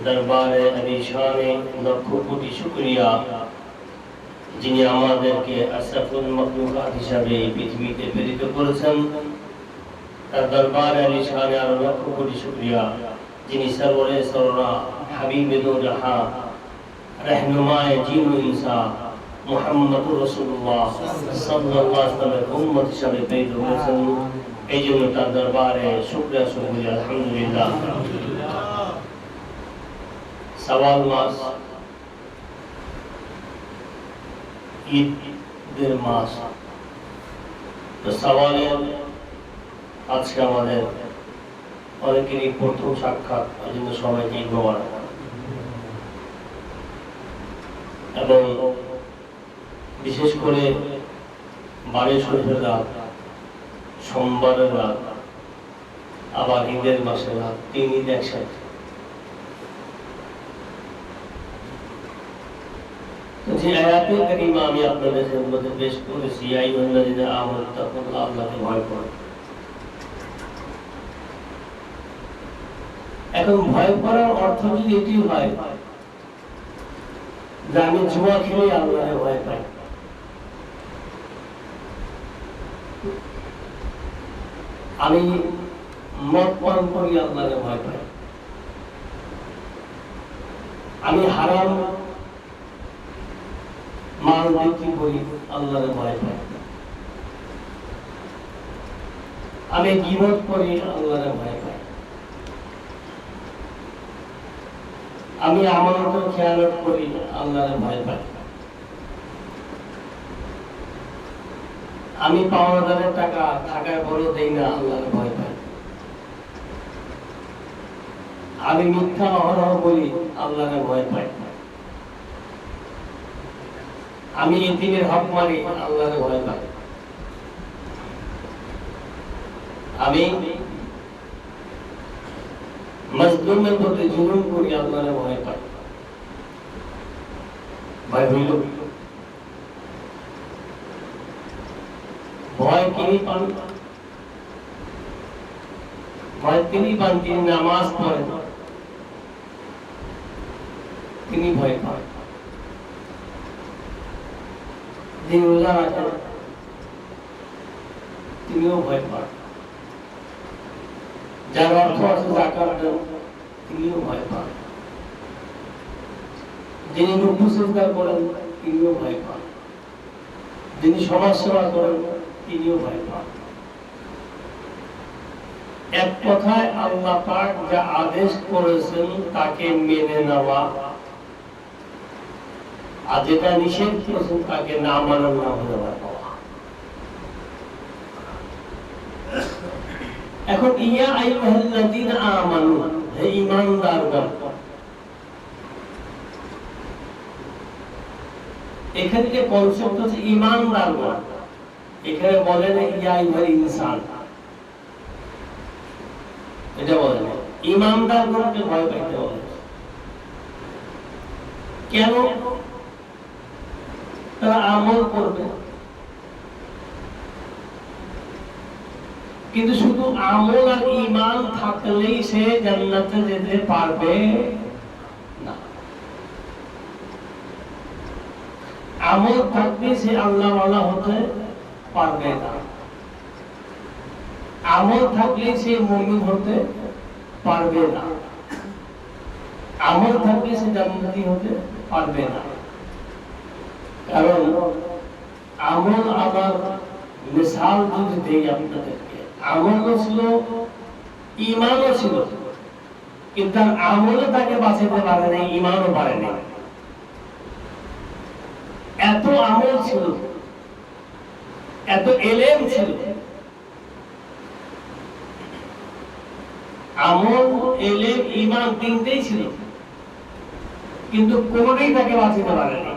দরবারে আলিশানে লক্ষ কোটি শুকরিয়া যিনি আমাদেরকে আশরাফুল মাখলুকাত হিসাবে এই পৃথিবীতে প্রেরিত করেছেন। তার দরবারে আলিশানে আরো লক্ষ কোটি শুকরিয়া যিনি সরওয়ারে সররা হাবিবে দো জাহাঁ रहनुमाए जीन इंसान মুহাম্মদুর রাসূলুল্লাহ সাল্লাল্লাহু আলাইহি ওয়াসাল্লামের উম্মত হিসেবে প্রেরিত হয়েছেন। এই জন্য তার দরবারে শুকরিয়া আলহামদুলিল্লাহ। শাওয়াল মাস ঈদের মাস, তো শাওয়ালের আজকে আমাদের অনেকেরই প্রথম সাক্ষাৎ, এই জন্য সবাইকে ঈদ মোবারক। এবং বিশেষ করে বারে শরীফের রাত, সোমবারের রাত, আবার ঈদের মাসের রাত, 3 ঈদ একসাথে। যে আয়াতে কারিমা আমি আপনাদের সামনে পেশ করেছি, আইয়ুহাল্লাযীনা আমানু তাকুল্লাহ, আল্লাহকে ভয় করো। এখন ভয় করার অর্থ যদি এটি হয় যে আমি জুয়া খেলে আল্লাহকে ভয় পাই, আমি মদ পান করি আল্লাহকে ভয় পাই, আমি হারাম মাল বিক্রি করি আল্লাহকে ভয় পাই, আমি গীবত করি আল্লাহকে ভয় পাই, আমি আমানতের খেয়ানত করি আল্লাহকে ভয় পাই, আমি পাওনাদারের টাকা থাকায় বড় দেই না আল্লাহকে ভয় পাই, আমি মিথ্যা অহরহ বলি আল্লাহকে ভয় পাই, আমি ইতিমের হক মারি আল্লাহকে ভয় পাই, আমি মজলুমের প্রতি জুলুম করি আল্লাহকে ভয় পাই। ভয় হইল, ভয় তিনি পান, ভয় তিনি পান যিনি নামাজ পড়েন, তিনি ভয় পান। যিনি রোজা রাখেন তিনিও ভয় পান। যার অর্থ আছে যাকাত দেন তিনিও ভয় পান। যিনি রুকু সিজদা করেন তিনিও ভয় পান। যিনি সমাজ সেবা করেন তিনিও ভয় পান। এক কথায় আল্লাহ পাক যা আদেশ করেছেন তাকে মেনে নেওয়া, আর যেটা নিষেধ করেছেন তাকে না মানার না হয়ে যাওয়া। এখন ইয়া আইয়ুহাল্লাযীনা আমানু, হে ঈমানদারগণ, এখানে যে কনসেপ্ট আছে ঈমানদারগণ, এখানে বলে না ইয়া আইয়ুহাল ইনসান, এটা বলে না। ঈমানদারগণকে ভয় পাইতে বলে। কেন? তারা আমল করবে, কিন্তু শুধু আমল আর ঈমান থাকলেই সে জান্নাতে যেতে পারবে না। আমল থাকলে সে আল্লাহওয়ালা হতে পারবে না। আমল থাকলে সে মুমিন হতে পারবে না। আমল থাকলে সে জান্নাতি হতে পারবে না। কারণ আমল আবার মিসাল যদি দেই আপনাদেরকে, আমলও ছিল ঈমানও ছিল, কিন্তু আমলে তাকে বাঁচাতে পারে নাই, ঈমানও পারে নাই। এত আমল ছিল, এত ইলম ছিল, আমল ইলম ঈমান তিনটেই ছিল, কিন্তু কোনোটাই তাকে বাঁচাতে পারে নাই।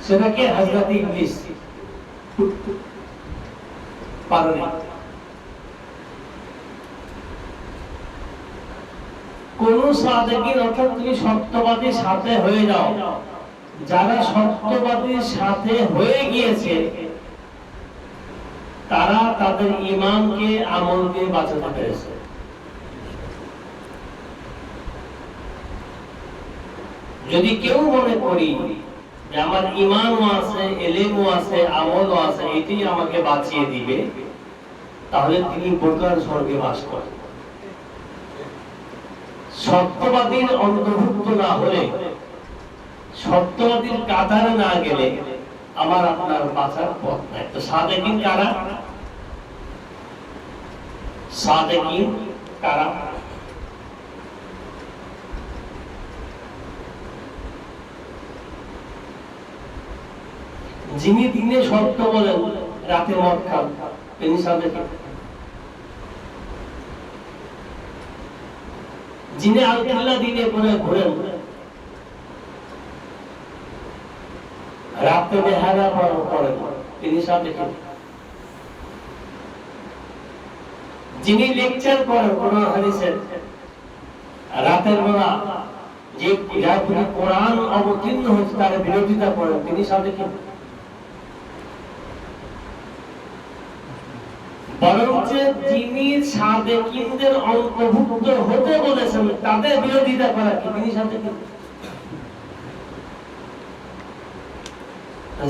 সেটাকে হযরত ইবলিস পারে নাই। কোন সাদেকিন, অর্থাৎ তুমি সত্যবাদীর সাথে হয়ে যাও, যারা সত্যবাদীর সাথে হয়ে গিয়েছে তারা তাদের ঈমানকে আমল দিয়ে বাঁচাতে পেরেছে। যদি কেউ মনে করি যে আমার ঈমানও আছে, ইলমও আছে, আমলও আছে, এটি আমাকে বাঁচিয়ে দিবে, তাহলে তিনি বোকার স্বর্গে বাস করেন। সত্যবাদীর অন্তর্ভুক্ত না হলে, সত্যবাদীর কাতারে না গেলে আমার আপনার বাঁচার পথ নাই। তো সাদেকিন কারা? সাদেকিন কারা? যিনি দিনে সত্য বলেন, রাতে মদ খান, তিনি সাদেকিন। যিনি আল্লাহ দিনে করে ঘুরেন, রাতে বেহালা করেন, তিনি সাদেকিন। যিনি লেকচার করেন কোরআন হাদিসের, রাতের বেলা যে কোরআন অবতীর্ণ হচ্ছে তার বিরোধিতা করেন, তিনি সাদেকিন। বরঞ্চ যিনি সাদেকিনদের অন্তর্ভুক্ত হতে বলেছেন তাদের বিরোধিতা করা কি তিনি সাদেকিন?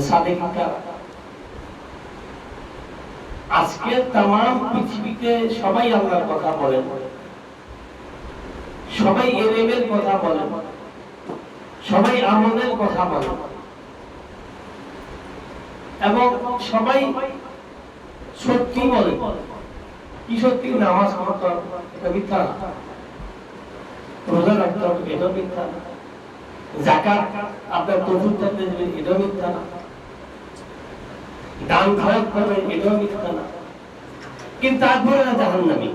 সাদেকিন কারা? আজকে তামাম পৃথিবীতে সবাই আল্লাহর কথা বলেন, সবাই ইলমের কথা বলেন, সবাই আমলের কথা বলেন, এবং সবাই সত্যি বলে। কি সত্যি? নামাজ পড়তে হবে, এটা মিথ্যা না। রোজা রাখতে হবে, এটা মিথ্যা না। যাকাত আপনার তৌফিক থাকতে দেবেন, এটা মিথ্যা না। দান খরচ করবেন, এটাও মিথ্যা না। কিন্তু তারপরে এরা জাহান্নামী।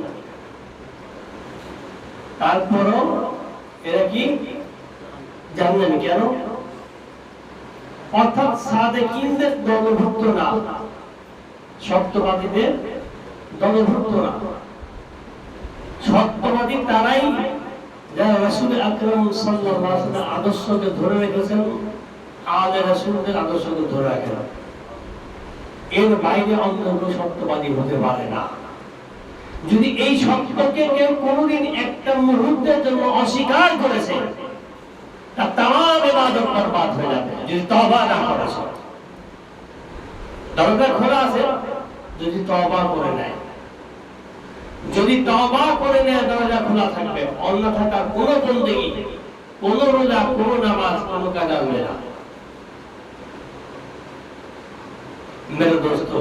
তারপরও এরা কি জাহান্নামী? কেন? অর্থাৎ সাদেকিনদের দলভুক্ত না, সত্যবাদীদের দলভুক্ত না। সত্যবাদী তারাই যারা রাসূল আকরাম সাল্লাল্লাহু আলাইহি ওয়াসাল্লাম আদর্শকে ধরে রেখেছেন, আলে রাসূলদের আদর্শকে ধরে রাখেন। এর বাইরে অন্য কোনো সত্যবাদী হতে পারে না। যদি এই সত্যকে কেউ কোনোদিন একটা মুহূর্তের জন্য অস্বীকার করেছে, তার তামাম ইবাদত বরবাদ হয়ে যাবে। যদি তওবা না করে, দরজা খোলা আছে, যদি তওবা করে নেয়, যদি তওবা করে নেয় দরজা খোলা থাকবে, অন্যথা তার কোনো বন্দেগী, কোনো রোজা, কোনো নামাজ, কোনো কাজ হবে না। মেরে দোস্ত,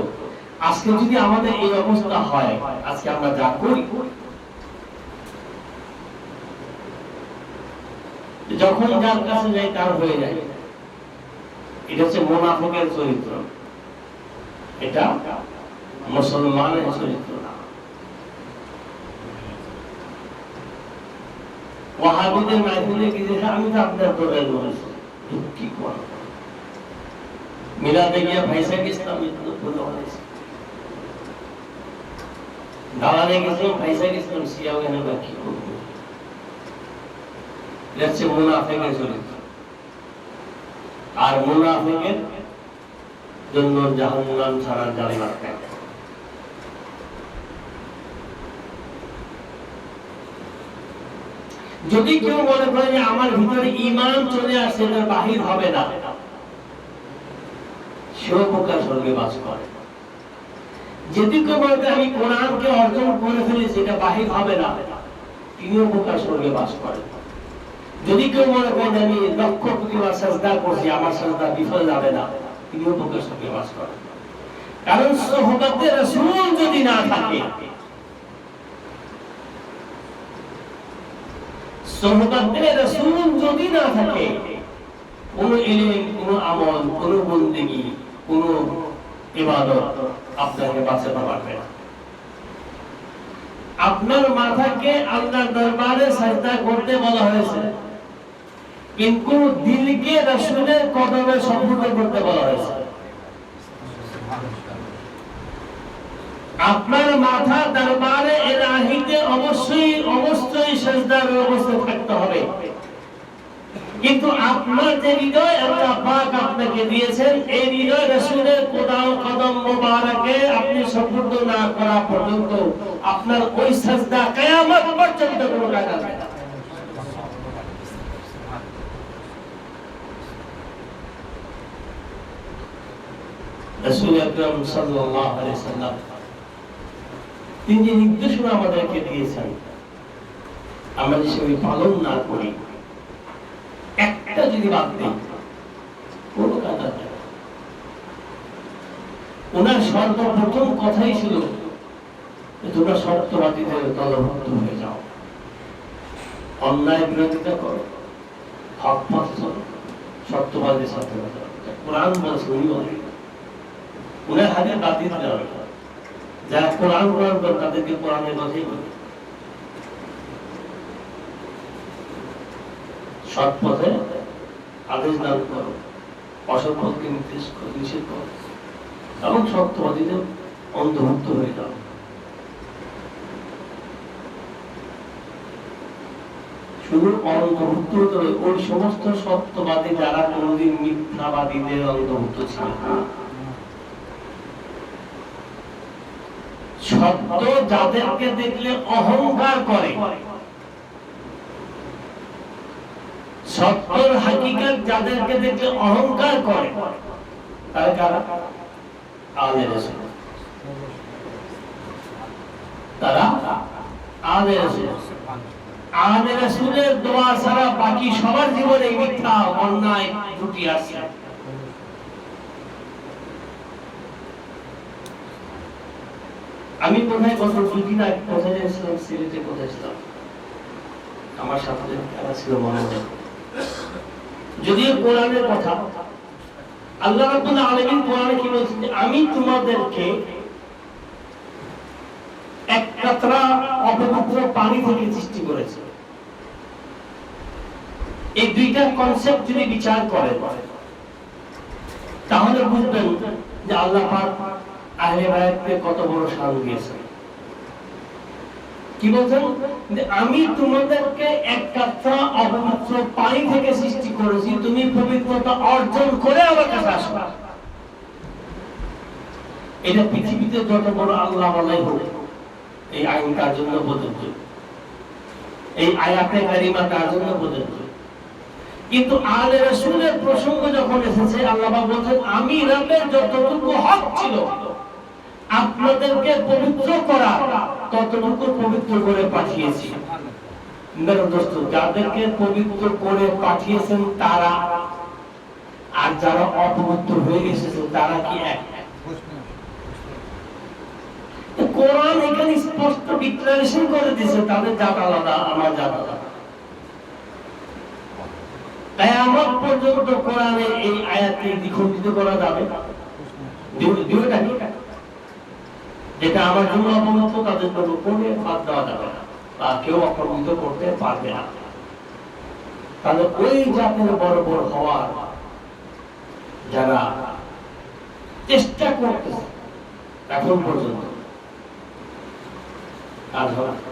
আজকে যদি আমাদের এই অবস্থা হয়, আজকে আমরা যা করি, যখন যার কাছে যাই তার হয়ে যায়, এটা হচ্ছে মুনাফিকের চরিত্র, এটা মুসলমানের চরিত্র না। ওয়াহাবিদের মাইফিলে গিয়ে আমি তো আপনার দলের মানুষ, কি করব? মিলাদে গিয়ে ভাইসা গেছিলাম, দালালে গেছিলাম, ভাইসা গেছিলাম, সিয়াও এনে বা কি করবো? এটা হচ্ছে মুনাফিকের চরিত্র। আর মুনাফিকের জন্য জাহান্নাম ছাড়া জান্নাত নাই। যদি কেউ মনে করে যে আমার ভিতরে ঈমান চলে আসছে, এটা বাহির হবে না, সেও বোকার স্বর্গে বাস করে। যদি কেউ মনে করে আমি কোরআনকে অর্জন করে ফেলেছি, এটা বাহির হবে না, তিনিও বোকার স্বর্গে বাস করে। যদি কেউ মনে করে যে আমি লক্ষ কোটিবার সাজদা করছি, আমার সাজদা বিফল যাবে না, তিনিও বোকার স্বর্গে বাস করে। কারণ সোহবতে রাসূল যদি না থাকে, সোহবতে রাসূল যদি না থাকে, কোন ইলম, কোন আমল, কোন বন্দেগী, কোন ইবাদত আপনাকে বাঁচাতে পারবে না। আপনার মাথাকে আল্লাহর দরবারে সাজদা করতে বলা হয়েছে, কিন্তু দিলকে রাসূলের কদমে সুপর্দ করতে বলা হয়েছে। আপনার মাথা দরবারে ইলাহিতে অবশ্যই সিজদার অবস্থায় থাকতে হবে, কিন্তু আপনার যে হৃদয় আল্লাহ পাক আপনাকে দিয়েছেন, এই হৃদয় রাসূলের কদম মোবারকে আপনি সুপর্দ না করা পর্যন্ত আপনার ওই সিজদা কিয়ামত পর্যন্ত কোনো কাজ হবে না। রাসূল আকরাম সাল্লাল্লাহু আলাইহি সাল্লাম তিনি যে নির্দেশনা আমাদেরকে দিয়েছেন, আমরা যদি সেগুলি পালন না করি, একটা যদি বাদ দিই, কোনো কাজ হবে না। ওনার সর্বপ্রথম কথাই ছিল যে তোমরা সত্যবাদীদের দলভুক্ত হয়ে যাও, অন্যায় বিরোধিতা করো, হক পথ চলো, সত্যবাদীর সাথে কোরআন বলছে, উনি বলেন। উনার হাতে বাদ দিয়ে দিতে হবে, যারা কোরআন কোরআন করে তাদেরকে কোরআনের কথাই বলে। সৎ পথে আদেশ দান করো, অসৎ পথকে নিষেধ করো এবং সত্যবাদীদের অন্তর্ভুক্ত হয়ে যাও। শুধু অন্তর্ভুক্ত হতে হবে ওই সমস্ত সত্যবাদী যারা কোনদিন মিথ্যাবাদীদের অন্তর্ভুক্ত ছিল না। সত্য যাদেরকে দেখলে অহংকার করে, সত্যের হাকিকত যাদেরকে দেখলে অহংকার করে, তারা কারা? আহলে রাসূল। তারা আহলে রাসূল। আহলে রাসূলের দোয়া ছাড়া বাকি সবার জীবনে মিথ্যা, অন্যায়, ত্রুটি আছে। আমি কোথায় গত দুদিন আগে কোথায় যাচ্ছিলাম, সিলেটে কোথায় ছিলাম, আমার সাথে কারা ছিল মনে নেই। যদিও কোরআনের কথা, আল্লাহ রাব্বুল আলামিন কোরআনে কি বলছেন, আমি তোমাদেরকে এক কাতরা অপবিত্র পানি থেকে সৃষ্টি করেছি। এই দুইটা কনসেপ্ট যদি বিচার করেন তাহলে বুঝবেন যে আল্লাহ পাক আহলে বায়াতকে কত বড় শান দিয়েছেন। কি বলছেন? আমি তোমাদেরকে এক কাতরা অপবিত্র পানি থেকে সৃষ্টি করেছি, তুমি পবিত্রতা অর্জন করে আমার কাছে আসো। এটা পৃথিবীতে যত বড় আল্লাহ ওয়ালাই হোক, এই আইন তার জন্য প্রযোজ্য, এই আয়াতে কারিমা তার জন্য প্রযোজ্য। কিন্তু আহলে রাসূলের প্রসঙ্গ যখন এসেছে, আল্লাহ পাক বলেন, আমি রবের যতটুকু হক ছিল আপনাদেরকে পবিত্র করা, ততটুকু পবিত্র করে পাঠিয়েছি। মেরে দোস্ত, যাদেরকে পবিত্র করে পাঠিয়েছেন তারা, আর যারা অপবিত্র হয়ে এসেছে তারা কি এক? কোরআন এখানে স্পষ্ট ডিক্লারেশন করে দিয়েছে তাদের জাত আলাদা, আমার জাত আলাদা। তাই আমার পর্যন্ত কোরআনে এই আয়াতকে দ্বিখণ্ডিত করা যাবে দুইটা কি? যেটা আমার জন্য অপবিত্র তাদের জন্য করে বাদ দেওয়া যাবে না, বা কেউ অপবিত্র করতে পারবে না। তাহলে ওই জাতের বড় বড় হওয়ার যারা চেষ্টা করতেছে এখন পর্যন্ত, কাজ হবে না।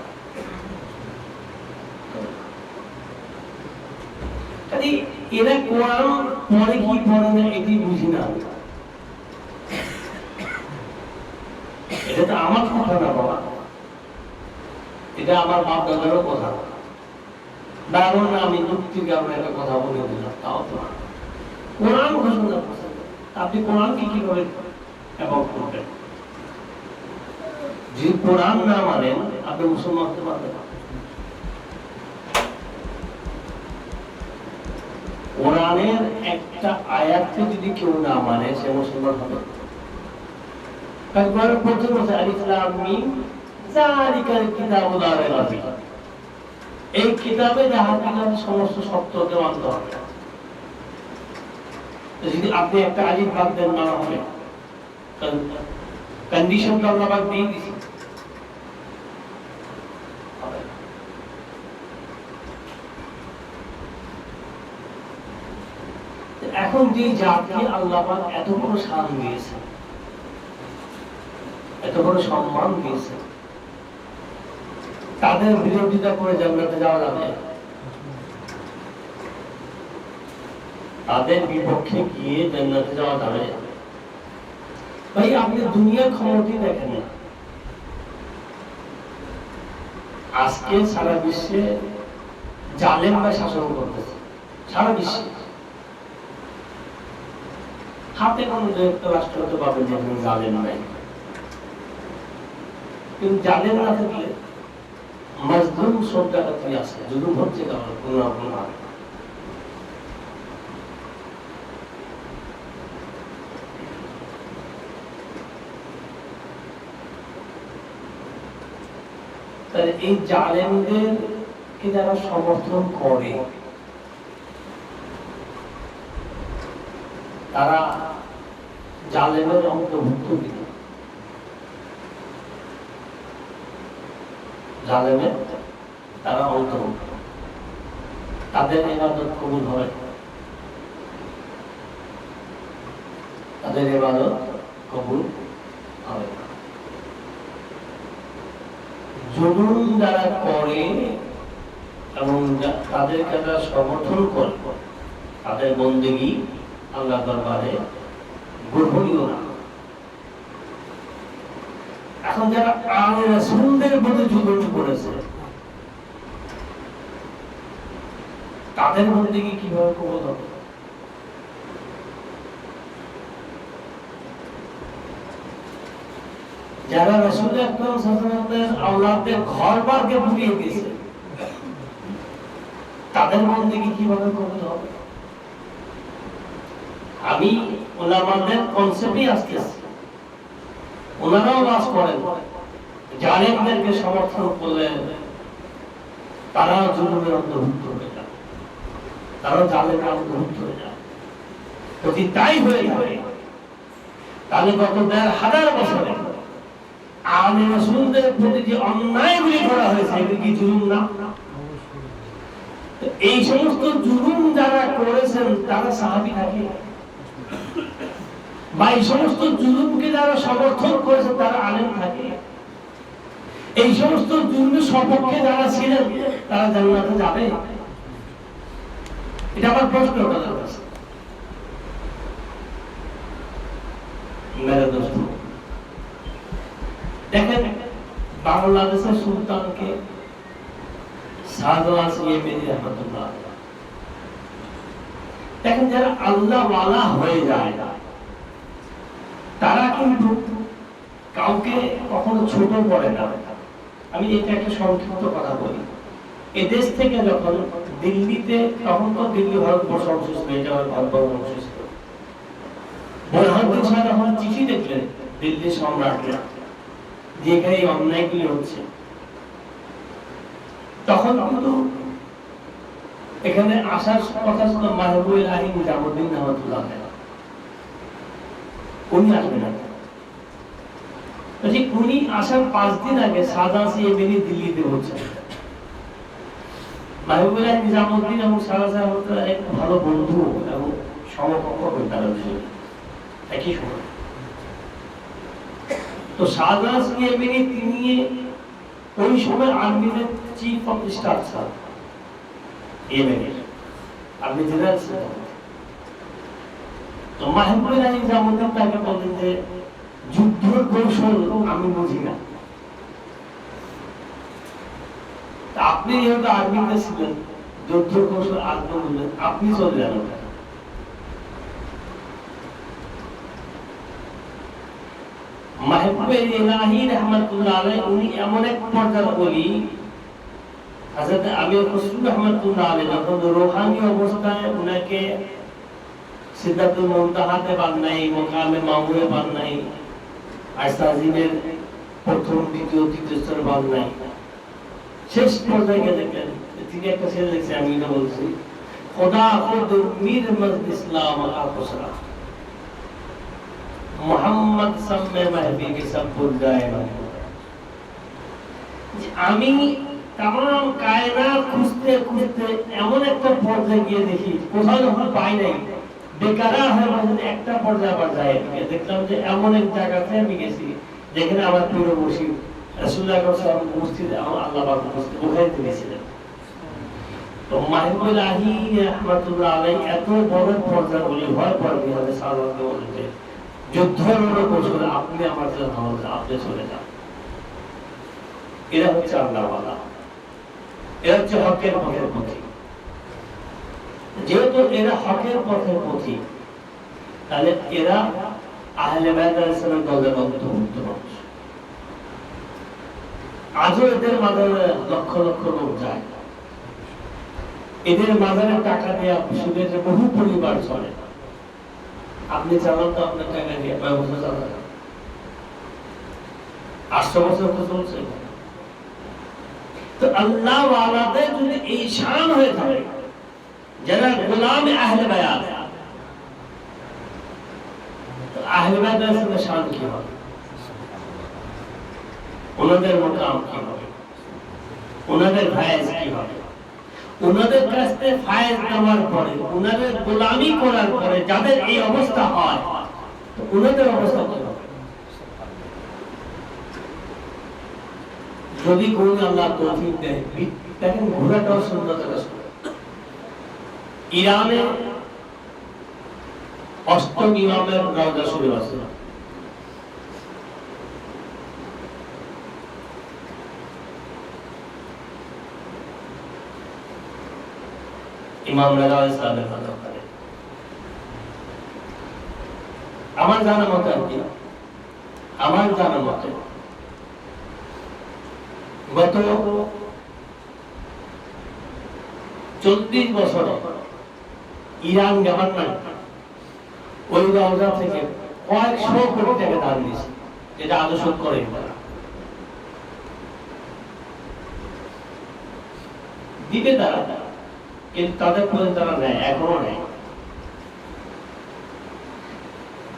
এরা কোরআন পড়ে কি পড়ে না এটি বুঝি না। এটা তো আমার কথা না বাবা, এটা আমার বাপ দাদারও কথা। দারুণ আমি যুক্তির কারণে একটা কথা বলে দিলাম, তাও তো কোরআন ঘোষণা করছেন, আপনি কোরআনকে কিভাবে অ্যাভয়েড করবেন? যদি কোরআন না মানেন আপনি মুসলমান হতে পারবেন না। কোরআনের একটা আয়াতকে যদি কেউ না মানে সে মুসলমান হবে না। প্রথম বলছে আলিফ লাম মিম যালিকাল কিতাবু লা রাইবা ফীহি, এই কিতাবে যাহা ছিল সমস্ত সত্যকে মানতে হবে। যদি আপনি একটা আলিফ বাদ দেন মানা হবে, কন্ডিশন তো আল্লাহ পাক দিয়ে দিয়েছে। এখন যে জাতি আল্লাহ পাক এত বড় শান দিয়েছে, এত বড় সম্মান দিয়েছে, তাদের বিরোধিতা করে জান্নাতে যাওয়া যাবে? তাদের বিপক্ষে গিয়ে জান্নাতে যাওয়া যাবে? ভাই আপনি দুনিয়ার ক্ষমতা দেখেন না। আজকে সারা বিশ্বে জালেমরা শাসন করতেছে, সারা বিশ্বে। হাতে কোনো দু একটা রাষ্ট্র হতে পারবেন যেখানে জালেম নাই, কিন্তু জালেম না থাকলে মাজলুম সব জায়গাতেই আছে, জুলুম হচ্ছে কারণ কোনো না কোনো ভাবে। এই জালেমদেরকে যারা সমর্থন করে তারা জালেমের অন্তর্ভুক্ত কিনা? জালেমের তারা অন্তর্ভুক্ত, তাদের ইবাদত কবুল হবে, তাদের ইবাদত কবুল হবে। জুলুম যারা করে এবং তাদেরকে যারা সমর্থন করে তাদের বন্দেগী আল্লাহ দরবারে গ্রহণীয় না। এখন যারা আলে রাসূলদের প্রতি জুলুম করেছে তাদের বন্দেগী কিভাবে কবুল হবে? যারা রাসূল আকরাম সাল্লাল্লাহু আলাইহি ওয়াসাল্লামের আওলাদদের ঘরবারকে পুড়িয়ে দিয়েছে তাদের বন্দেগী কিভাবে কবুল হবে? আমি উলামাদের কনসেপ্টই আসতেছি, ওনারাও বাস করেন জালেমদেরকে সমর্থন করলে তারা জুলুমের অন্তর্ভুক্ত হয়ে যায়, তারা জালেমের অন্তর্ভুক্ত হয়ে যায়। যদি তাই হয়ে যায় তাহলে গত ১,৫০০ বছরে আলে রাসূলদের প্রতি যে অন্যায়গুলি করা হয়েছে এগুলি কি জুলুম না? এই সমস্ত জুলুম যারা করেছেন তারা সাহাবী নাকি? বা এই সমস্ত জুলুমকে যারা সমর্থন করেছেন তারা আলেম থাকে? এই সমস্ত জুলুমের সপক্ষে যারা ছিলেন তারা জান্নাতে যাবে? এটা আমার প্রশ্ন। তাদের কাছে মেরে দোস্ত দেখেন, বাংলাদেশের সুলতানকে শাহজাহান ইয়েমেনি রহমাতুল্লাহ, দেখেন যারা আল্লাহ ওয়ালা হয়ে যায় তারা কিন্তু কাউকে কখনো ছোট করে না। আমি এটা একটা সংক্ষিপ্ত কথা বলি। এ দেশ থেকে যখন দিল্লিতে, তখন তো দিল্লি ভারতবর্ষ অংশ ছিল, এটা ভারতবর্ষ অংশ ছিল, বোরহানুদ্দিন শাহ যখন চিঠি দেখলেন দিল্লি সম্রাটরা যেখানে এই অন্যায়গুলি হচ্ছে, তখন কিন্তু এখানে আসার কথা ছিল মাহবুবুল আলী নিজামুদ্দিন রহমাতুল্লাহ, উনি আসবেন না। উনি আসার ৫ দিন আগে শাহজাহান ইয়েমেনি দিল্লিতে হচ্ছেন। মাহবুবুল আলী নিজামুদ্দিন এবং শাহজাহান এক ভালো বন্ধু এবং সমকক্ষ তারা একই সময়। তো শাহজাহান ইয়েমেনি তিনি ওই সময় আর্মির চিফ অফ স্টাফ ছিলেন, ইয়েমেনের আর্মি জেনারেল ছিলেন। তো মাহবুবুল আলী নিজামুদ্দিন তাকে বলেন যে যুদ্ধের কৌশল আমি বুঝি না, আপনি যেহেতু আর্মিতে ছিলেন যুদ্ধের কৌশল আসবে বললেন, আপনি চলে যান। মাহবুব ইলাহি রহমাতুল্লাহ আলাইহি উনি এমন এক পর্যায়ে বলি, হযরত আমির খসরু রহমাতুল্লাহ আলাইহি যখন রূহানি অবস্থায় উনাকে সিদরাতুল মুনতাহাতে পান নাই, মাকামে মামুরে পান নাই, আইসাজিমের প্রথম দ্বিতীয় তৃতীয় স্তরে পান নাই, শেষ পর্যায়ে গিয়ে দেখলেন তিনি একটা ছেলে লিখছে, আমি এটা বলছি, খোদা খুদ মীর মজদ ইসলাম আল-আকসরা মোহাম্মদ সাম্মে মাহবি কে সব ভুল যায়। আমি তামাম কায়নাত খুঁজতে খুঁজতে এমন একটা পর্যায়ে গিয়ে দেখি কোথাও যখন পাই নাই, বেকারার হয়ে মানে একটা পর্যায়ে আবার যাই, দেখলাম যে এমন এক জায়গাতে আমি গেছি যেখানে আমার প্রিয় বসি রাসূলুল্লাহ সাল্লাল্লাহু আলাইহি ওয়াসাল্লাম উপস্থিত, আল্লাহ পাক উপস্থিত, ওখানে তিনি ছিলেন। তো মাহবুবুল আলী রহমাতুল্লাহ আলাইহি এত বড় পর্যায়ে বলে ভয় পড়ে গিয়ে সাহাবাকে বলেন যে যুদ্ধের কৌশল আপনি আমার জন্য আপনি চলে যান। এরা হচ্ছে আল্লাহওয়ালা, এরা হচ্ছে হকের পথের পথিক। যেহেতু এরা হকের পথের পথিক, তাহলে এরা আহলে বাইত আলাইহিস সালাম দলের অন্তর্ভুক্ত মানুষ। আজও এদের মাজারে লক্ষ লক্ষ লোক যায়। এদের মাজারে টাকা দেওয়া সুদের বহু পরিবার চলে। আপনি চালান তো আপনার টাকা দিয়ে কয় বছর চালান? 800 বছর তো চলছে। তো আল্লাহ ওয়ালাদের যদি এই শান হয়ে থাকে, যারা গোলাম আহলে বায়াত, তো আহলে বায়াতের সাথে শান কি হবে? ওনাদের মোকাম কি হবে? ওনাদের ফায়েজ কি হবে? ওনাদের কাছ থেকে ফায়েজ নেওয়ার পরে, ওনাদের গোলামি করার পরে যাদের এই অবস্থা হয়, তো ওনাদের অবস্থা কি হবে? যদি কোন আল্লাহ তৌফিক দেয়, দেখেন ঘোড়াটাও সুন্নত রাসূল। ইরানে অষ্টম ইমামের রওজা শরীফ আছে। ইমাম রাজা ইসলামের কথা বলে। আমার জানা মতে আর কি, আমার জানা মতে গত 40 বছরে ইরান গভর্নমেন্ট ওই রওজা থেকে কয়েকশো কোটি টাকা দান দিয়েছে, যেটা আদৌ শোধ করে দিবে তারা, কিন্তু তাদের পরে তারা নেয়, এখনো নেয়।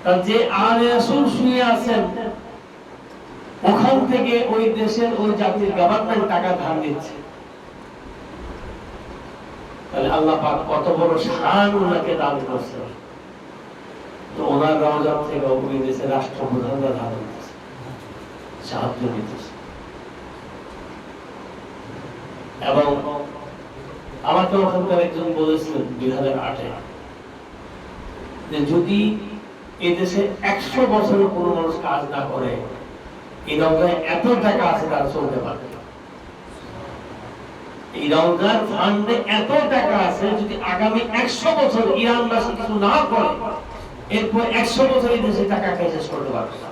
তার যে আলে রাসূল শুয়ে আছেন, ওখান থেকে ওই দেশের ওই জাতির গভর্নমেন্ট টাকা ধার দিচ্ছে। তাহলে আল্লাহ পাক কত বড় শান ওনাকে দান করছেন। তো ওনার রওজা থেকে ওই দেশের রাষ্ট্রপ্রধানরা ধার দিচ্ছে, সাহায্য দিতেছে। এবং আমাকে ওখানকার একজন বলেছিলেন 2008-এ যে যদি এই দেশে 100 বছরে কোনো মানুষ কাজ না করে, এই রওজায় এত টাকা আছে তারা চলতে পারবে না। এই রওজার ফান্ডে এত টাকা আছে, যদি আগামী 100 বছর ইরানবাসী কিছু না করে, এরপর 100 বছর এই দেশে টাকা খেয়ে শেষ করতে পারবে না।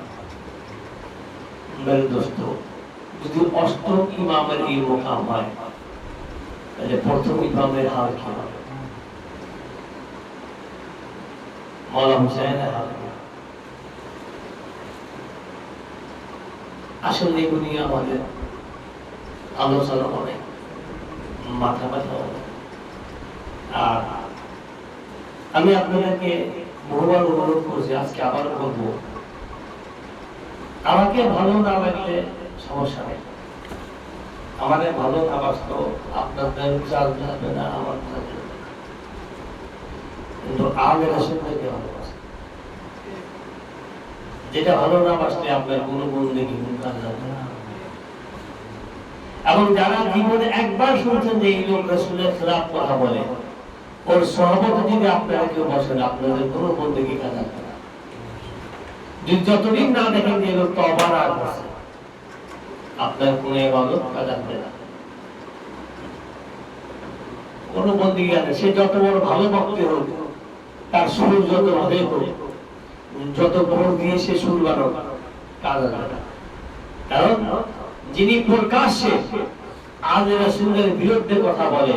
মেরে দোস্ত, যদি অষ্টম ইমামের এই মোকাম হয়, তাহলে প্রথম ইমামের হাল কি হবে? মাওলানা হুসাইনের হাল। আসলে এগুলি আমাদের আলোচনা করে মাথা ব্যথা হবে। আর আমি আপনাদেরকে বহুবার অনুরোধ করছি, আজকে আবার বলবো, আমাকে ভালো না লাগলে সমস্যা নেই, আমাদের ভালো না বাসতো আপনাদের চাল যাবে না, আমার কিন্তু আগে রাসূলকে ভালোবাসে। যেটা ভালো না বাসলে আপনার কোনো গুণ দেখি কাজ যাবে না। এবং যারা জীবনে একবার শুনছেন যে এই লোক রাসূলের খেলাফ কথা বলে, ওর সহবত যদি আপনারা কেউ বসেন, আপনাদের কোনো গুণ দেখি কাজ যাবে না। যতদিন না দেখেন যে লোক তওবা না করছে, আপনার কোনো ইবাদত কাজ যাবে না। কোনো বন্দেগী আছে, সে যত বড় ভালো ভক্তি হোক, তার সুর যত ভালো হোক, যত বড় দিয়ে সে সুর বানাক, কাজ হবে না। কারণ যিনি প্রকাশ্যে আলে রাসূলের বিরুদ্ধে কথা বলে,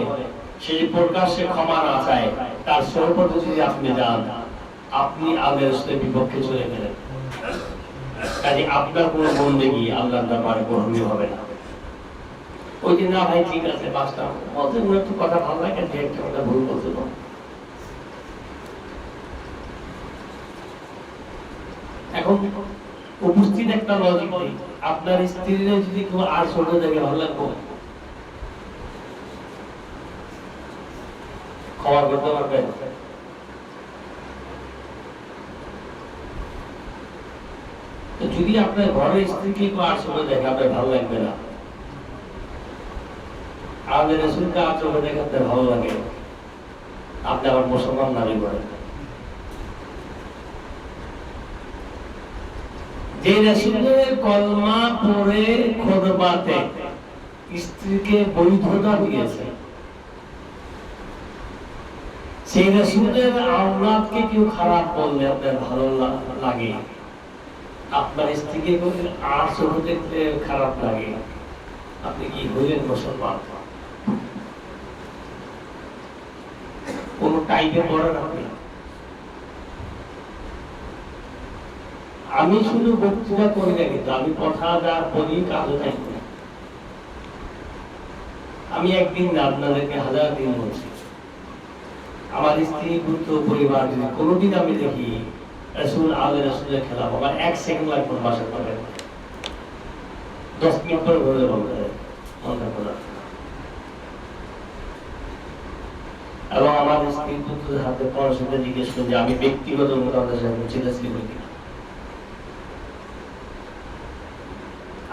সেই প্রকাশ্যে ক্ষমা না চায়, তার সহপথে যদি আপনি যান, আপনি আলে রাসূলের বিপক্ষে চলে গেলেন। কাজে আপনার কোনো বন্দেগী আল্লাহর দরবারে গ্রহণীয় হবে না। ওই দিন না ভাই ঠিক আছে, পাঁচটা বলতে একটু কথা ভালো লাগে, যে একটা কথা ভুল বলতে পারো। এখন উপস্থিত একটা লজিক নেই, আপনার স্ত্রীর যদি কেউ আর ছোট দেখে ভালো লাগবে, ক্ষমা করতে পারবেন? যদি আপনার ঘরের স্ত্রীকে কেউ আর ছোট দেখে আপনার ভালো লাগবে না, আমাদের রাসূলকে আর ছোট দেখে আপনার ভালো লাগে, আপনি আবার মুসলমান দাবি করেন। যে রাসূলের কলমা পড়ে খুতবাতে স্ত্রীকে বৈধতা দিয়েছে, সেই রাসূলের আওলাদকে কেউ খারাপ বললে আপনার ভালো লাগে, আপনার স্ত্রীকে আর চোখ দেখলে খারাপ লাগে, আপনি কি হইলেন মুসলমান? কোন টাইপে পড়েন আপনি? আমি শুধু বক্তৃতা করি না, কিন্তু আমি কথা যা বলি কাজও তাই করি। আমি একদিন না, আপনাদেরকে হাজার দিন বলছি, আমার স্ত্রী পুত্র পরিবার যদি কোনোদিন আমি দেখি রাসূল আলে রাসূলের খেলাফ, আমার 1 সেকেন্ড লাগবে না বাসা করে, 10 মিনিট পরে ঘরে বলতে মনটা খোলা। এবং আমার স্ত্রী পুত্রের হাতে পড়াশোনা জিজ্ঞেস করি যে আমি ব্যক্তিগত তাদের সাথে চিলাচ্ছি বলি না,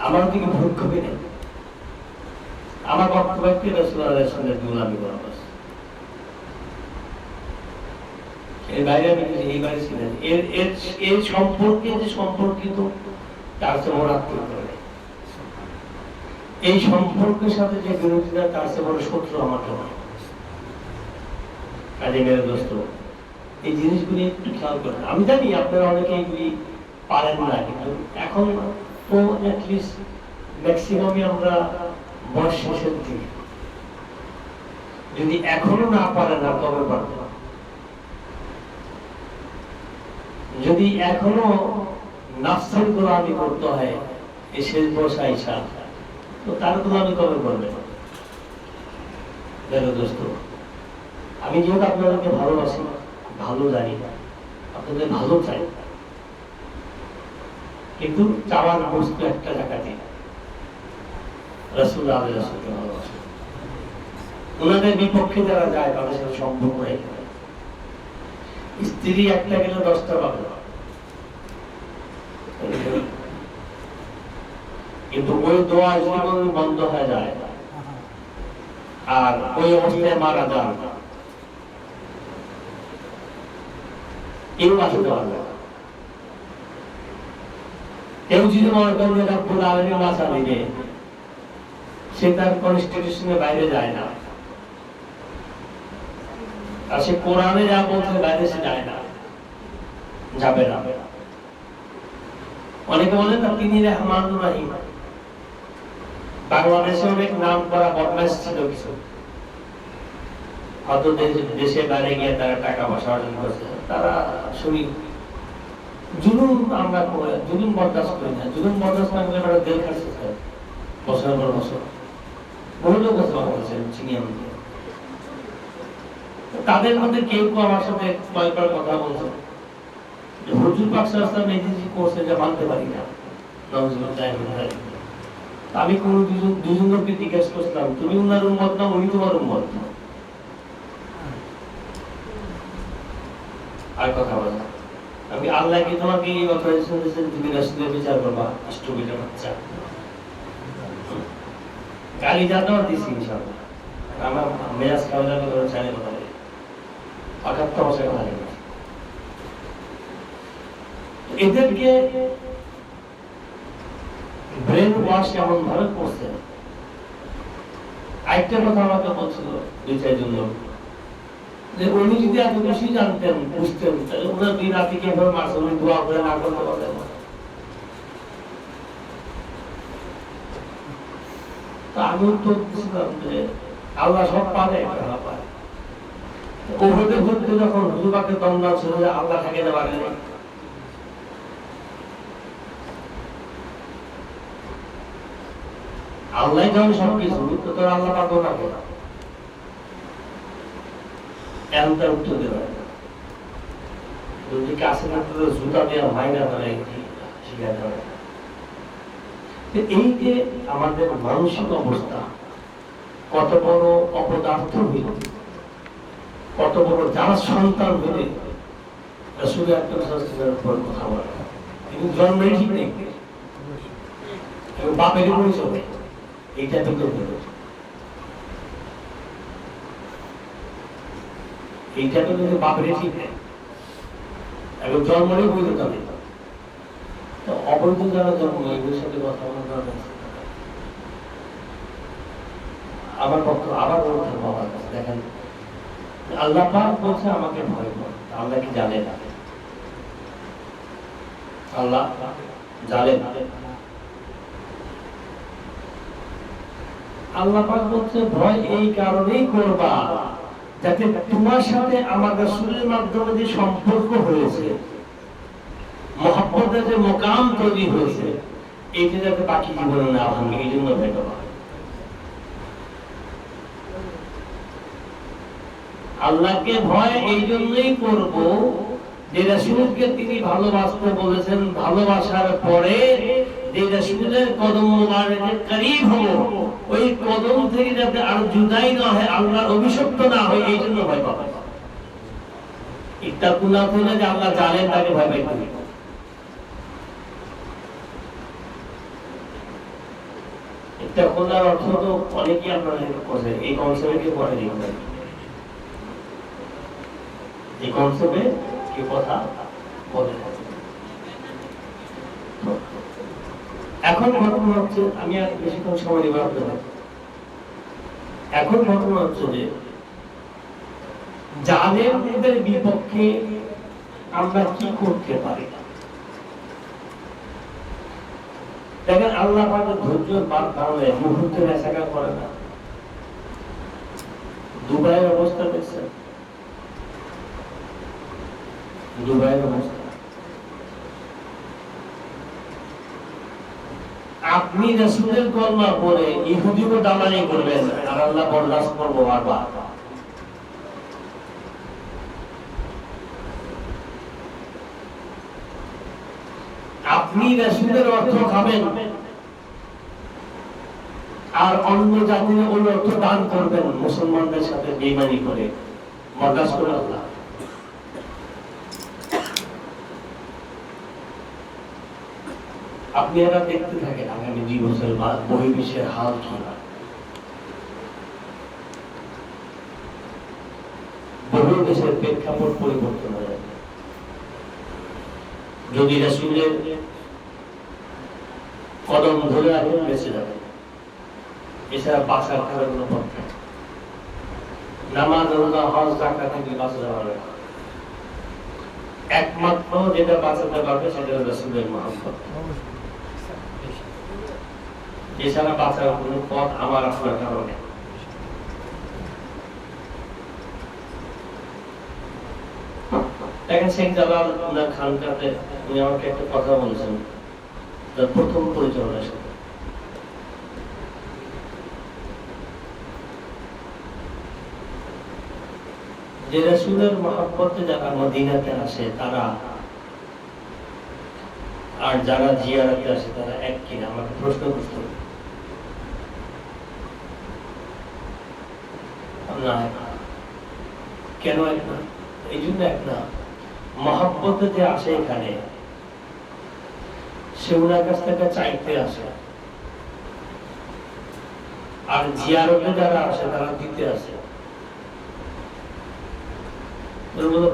আমার দিকে ভ্রুক্ষেপই নেই। আমার বক্তব্য কি রাসূল আলাইহিস সালামের গোলামি করা বাস, এর বাইরে আমি এই বাইরে ছিলেন এর সম্পর্কে যে সম্পর্কিত তার চেয়ে বড় আত্মীয়, এই সম্পর্কের সাথে যে বিরোধিতা তার চেয়ে বড় শত্রু আমার জন্য। কাজে মেরে দোস্ত, এই জিনিসগুলি একটু খেয়াল করেন। আমি জানি আপনারা অনেকে এইগুলি পারেন না, কিন্তু এখন তো অ্যাটলিস্ট ম্যাক্সিমামই আমরা বয়স শেষের দিকে, যদি এখনো না পারেন আর কবে পারবেন? যদি এখনো নাফসের গোলামি করতে হয় এই শেষ বয়স আইসা, তো তার গোলামি কবে করবেন? মেরে দোস্ত, আমি যেহেতু আপনাদেরকে ভালোবাসি, ভালো জানি না, আপনাদের ভালো চাই, কিন্তু চাওয়ার বস্তু একটা জায়গাতে রাসূল আলাইহিস সালামকে ভালোবাসি। ওনাদের বিপক্ষে যারা যায় তাদের সাথে সম্পর্ক রেখে, স্ত্রী একটা গেলে 10টা পাবে, কিন্তু ওই দোয়া জীবন বন্ধ হয়ে যায় আর ওই অবস্থায় মারা যান, কেউ বাঁচাতে পারবে না। কেউ যদি মনে করেন রব্বুল আলামিন বাঁচা দিবে, সে তার কনস্টিটিউশনের বাইরে যায় না, আর সে কোরআনে যা বলছে বাইরে সে যায় না, যাবে না। অনেকে বলেন না তিনি রহমানুর রহিম। বাংলাদেশে অনেক নাম করা বদমাশ ছিল কিছু, হয়তো দেশে বাইরে গিয়ে তারা টাকা পয়সা অর্জন করছে, তারা শুনি জুলুম, আমরা জুলুম বরদাস্ত করি না। জুলুম বরদাস্ত না করলে আমরা দেল খাচ্ছি বছর পর বছর, বহু লোক আছে বাংলাদেশে চিনি আমি। তাদের মধ্যে কেউ কেউ আমার সাথে কয়েকবার কথা বলছে, হুজুর পাক সাল্লাল্লাহু আলাইহি ওয়াসাল্লাম এই যে কোর্সে যা মানতে পারি না। আমি কোন দুজনকে জিজ্ঞেস করছিলাম, তুমি উনার উম্মত না উনি তোমার উম্মত? আর কথা বলা, আমি আল্লাহ কি তোমাকে এই অথরাইজেশন দিয়েছেন তুমি রাসূলের বিচার করবা? স্টুপিডের বাচ্চা, গালি জানাও দিছি ইনশাআল্লাহ। আমার মেজাজ খাওয়া যাবে করে চাইলে কথা বলি, হঠাৎ তোমার কথা বলি। এদেরকে ব্রেন ওয়াশ এমন ভাবে করছে। আরেকটা কথা আমাকে বলছিল 2-4 জন লোক, যে উনি যদি এত বেশি জানতেন বুঝতেন, তাহলে ওনার 2 রাতিকে এভাবে মারছেন, উনি দোয়া করে না করতে পারতেন। তা আমি উত্তর দিচ্ছিলাম যে আল্লাহ সব পারে, আল্লাহ পারে। ওভাবে ঘুরতে যখন হুজুর পাকের দম দেওয়া ছিল যে আল্লাহ ঠেকাতে পারেন, আল্লাহ যখন সবকিছু, তো তোর আল্লাহ পাবো না কেন? এখন তার উত্তর দেওয়া যদি কাছে না জুতা দেওয়া হয় না, তাহলে শিখাতে হবে। এই যে আমাদের মানসিক অবস্থা, কত বড় অপদার্থ হইল, কত বড় যার সন্তান হইলে রাসূল আকরামের উপর কথা বলে, কিন্তু জন্মেই ঠিক নেই, বাপেরই পরিচয় নেই, এইটা তো এইটা তো কিন্তু বাপেরই ঠিক নেই, এখন জন্মেরই বৈধতা নেই। তো অবৈধ যারা জন্ম, এগুলোর সাথে কথা বলার আমার পক্ষ আবার বলতে হবে আমার কাছে। দেখেন আল্লাহ পাক বলছে আমাকে ভয় কর। আল্লাহ কি জানে না? আল্লাহ জানে না। আল্লাহ পাক বলছে ভয় এই কারণেই করবা যাতে তোমার সাথে আমার রাসূলের মাধ্যমে যে সম্পর্ক হয়েছে, মহব্বতের যে মোকাম তৈরি হয়েছে, এইটা যাতে বাকি জীবনে না ভাঙে, এই জন্য ভয় করবা। আল্লাহকে ভয় এই জন্যই করব যে রাসূলকে তিনি ভালোবাসতে বলেছেন, ভালোবাসার পরে যে রাসূলের কদম মোবারকের করিব হব, ওই কদম থেকে যাতে আর জুদাই না হয়, আল্লাহর অভিশপ্ত না হয়, এই জন্য ভয় পাবে। ইত্তাকুল্লাহ হলে যে আল্লাহ জানেন তাকে ভয় পাইতে হবে। ইত্তাকুল্লাহর অর্থ তো অনেকেই আপনারা বোঝে, এই কনসেপ্টে পড়ে দিবেন। এই কনসেপ্টে কি কথা বলে। এখন ঘটনা হচ্ছে, আমি আর বেশিক্ষণ সময় নিব আপনাদের। এখন ঘটনা হচ্ছে যে জালেমদের বিপক্ষে আমরা কি করতে পারি। দেখেন আল্লাহ পাকের ধৈর্যের বাঁধ ভাঙলে মুহূর্তে নেশাকা করে না। দুবাইয়ের অবস্থা দেখছেন, দুবাইয়ের অবস্থা। আপনি রাসূলের কলমা পড়ে ইহুদিও দালালি করবেন আর আল্লাহ বরদাস্ত করবো বারবার। আপনি রাসূলের অর্থ খাবেন আর অন্য জাতির ওই অর্থ দান করবেন মুসলমানদের সাথে বেঈমানি করে, বরদাস্ত করে আল্লাহ। আপনি এরা দেখতে থাকেন আগামী 2 বছর বাদ বহির্বিশ্বের হাল কি হয়। বহু দেশের প্রেক্ষাপট পরিবর্তন হয়ে যাবে যদি রাসূলের কদম ধরে রাখেন, বেঁচে যাবে। এছাড়া বাঁচার কারণ কোনো পথ নেই। নামাজ, রোজা, হজ, যাকাত থেকে বাঁচা যাবে না। একমাত্র যেটা বাঁচাতে পারবে সেটা হলো রাসূলের মহব্বত। এছাড়া বাঁচার কোনো পথ আমার আপনার কারণে। দেখেন শেখ জালাল ওনার খানকাতে উনি আমাকে একটা কথা বলেছেন তার প্রথম পরিচালনার সাথে। যে রাসূলের মহব্বতে যারা মদিনাতে আসে তারা আর যারা জিয়ারতে আসে তারা এক কিনা, আমাকে প্রশ্ন করতে হবে। কেন এক না? এই জন্য এক না, মহব্বতে যে আসে এখানে সে ওনার কাছ থেকে চাইতে আসে, আর জিয়ারতে যারা আসে তারা দিতে আসে।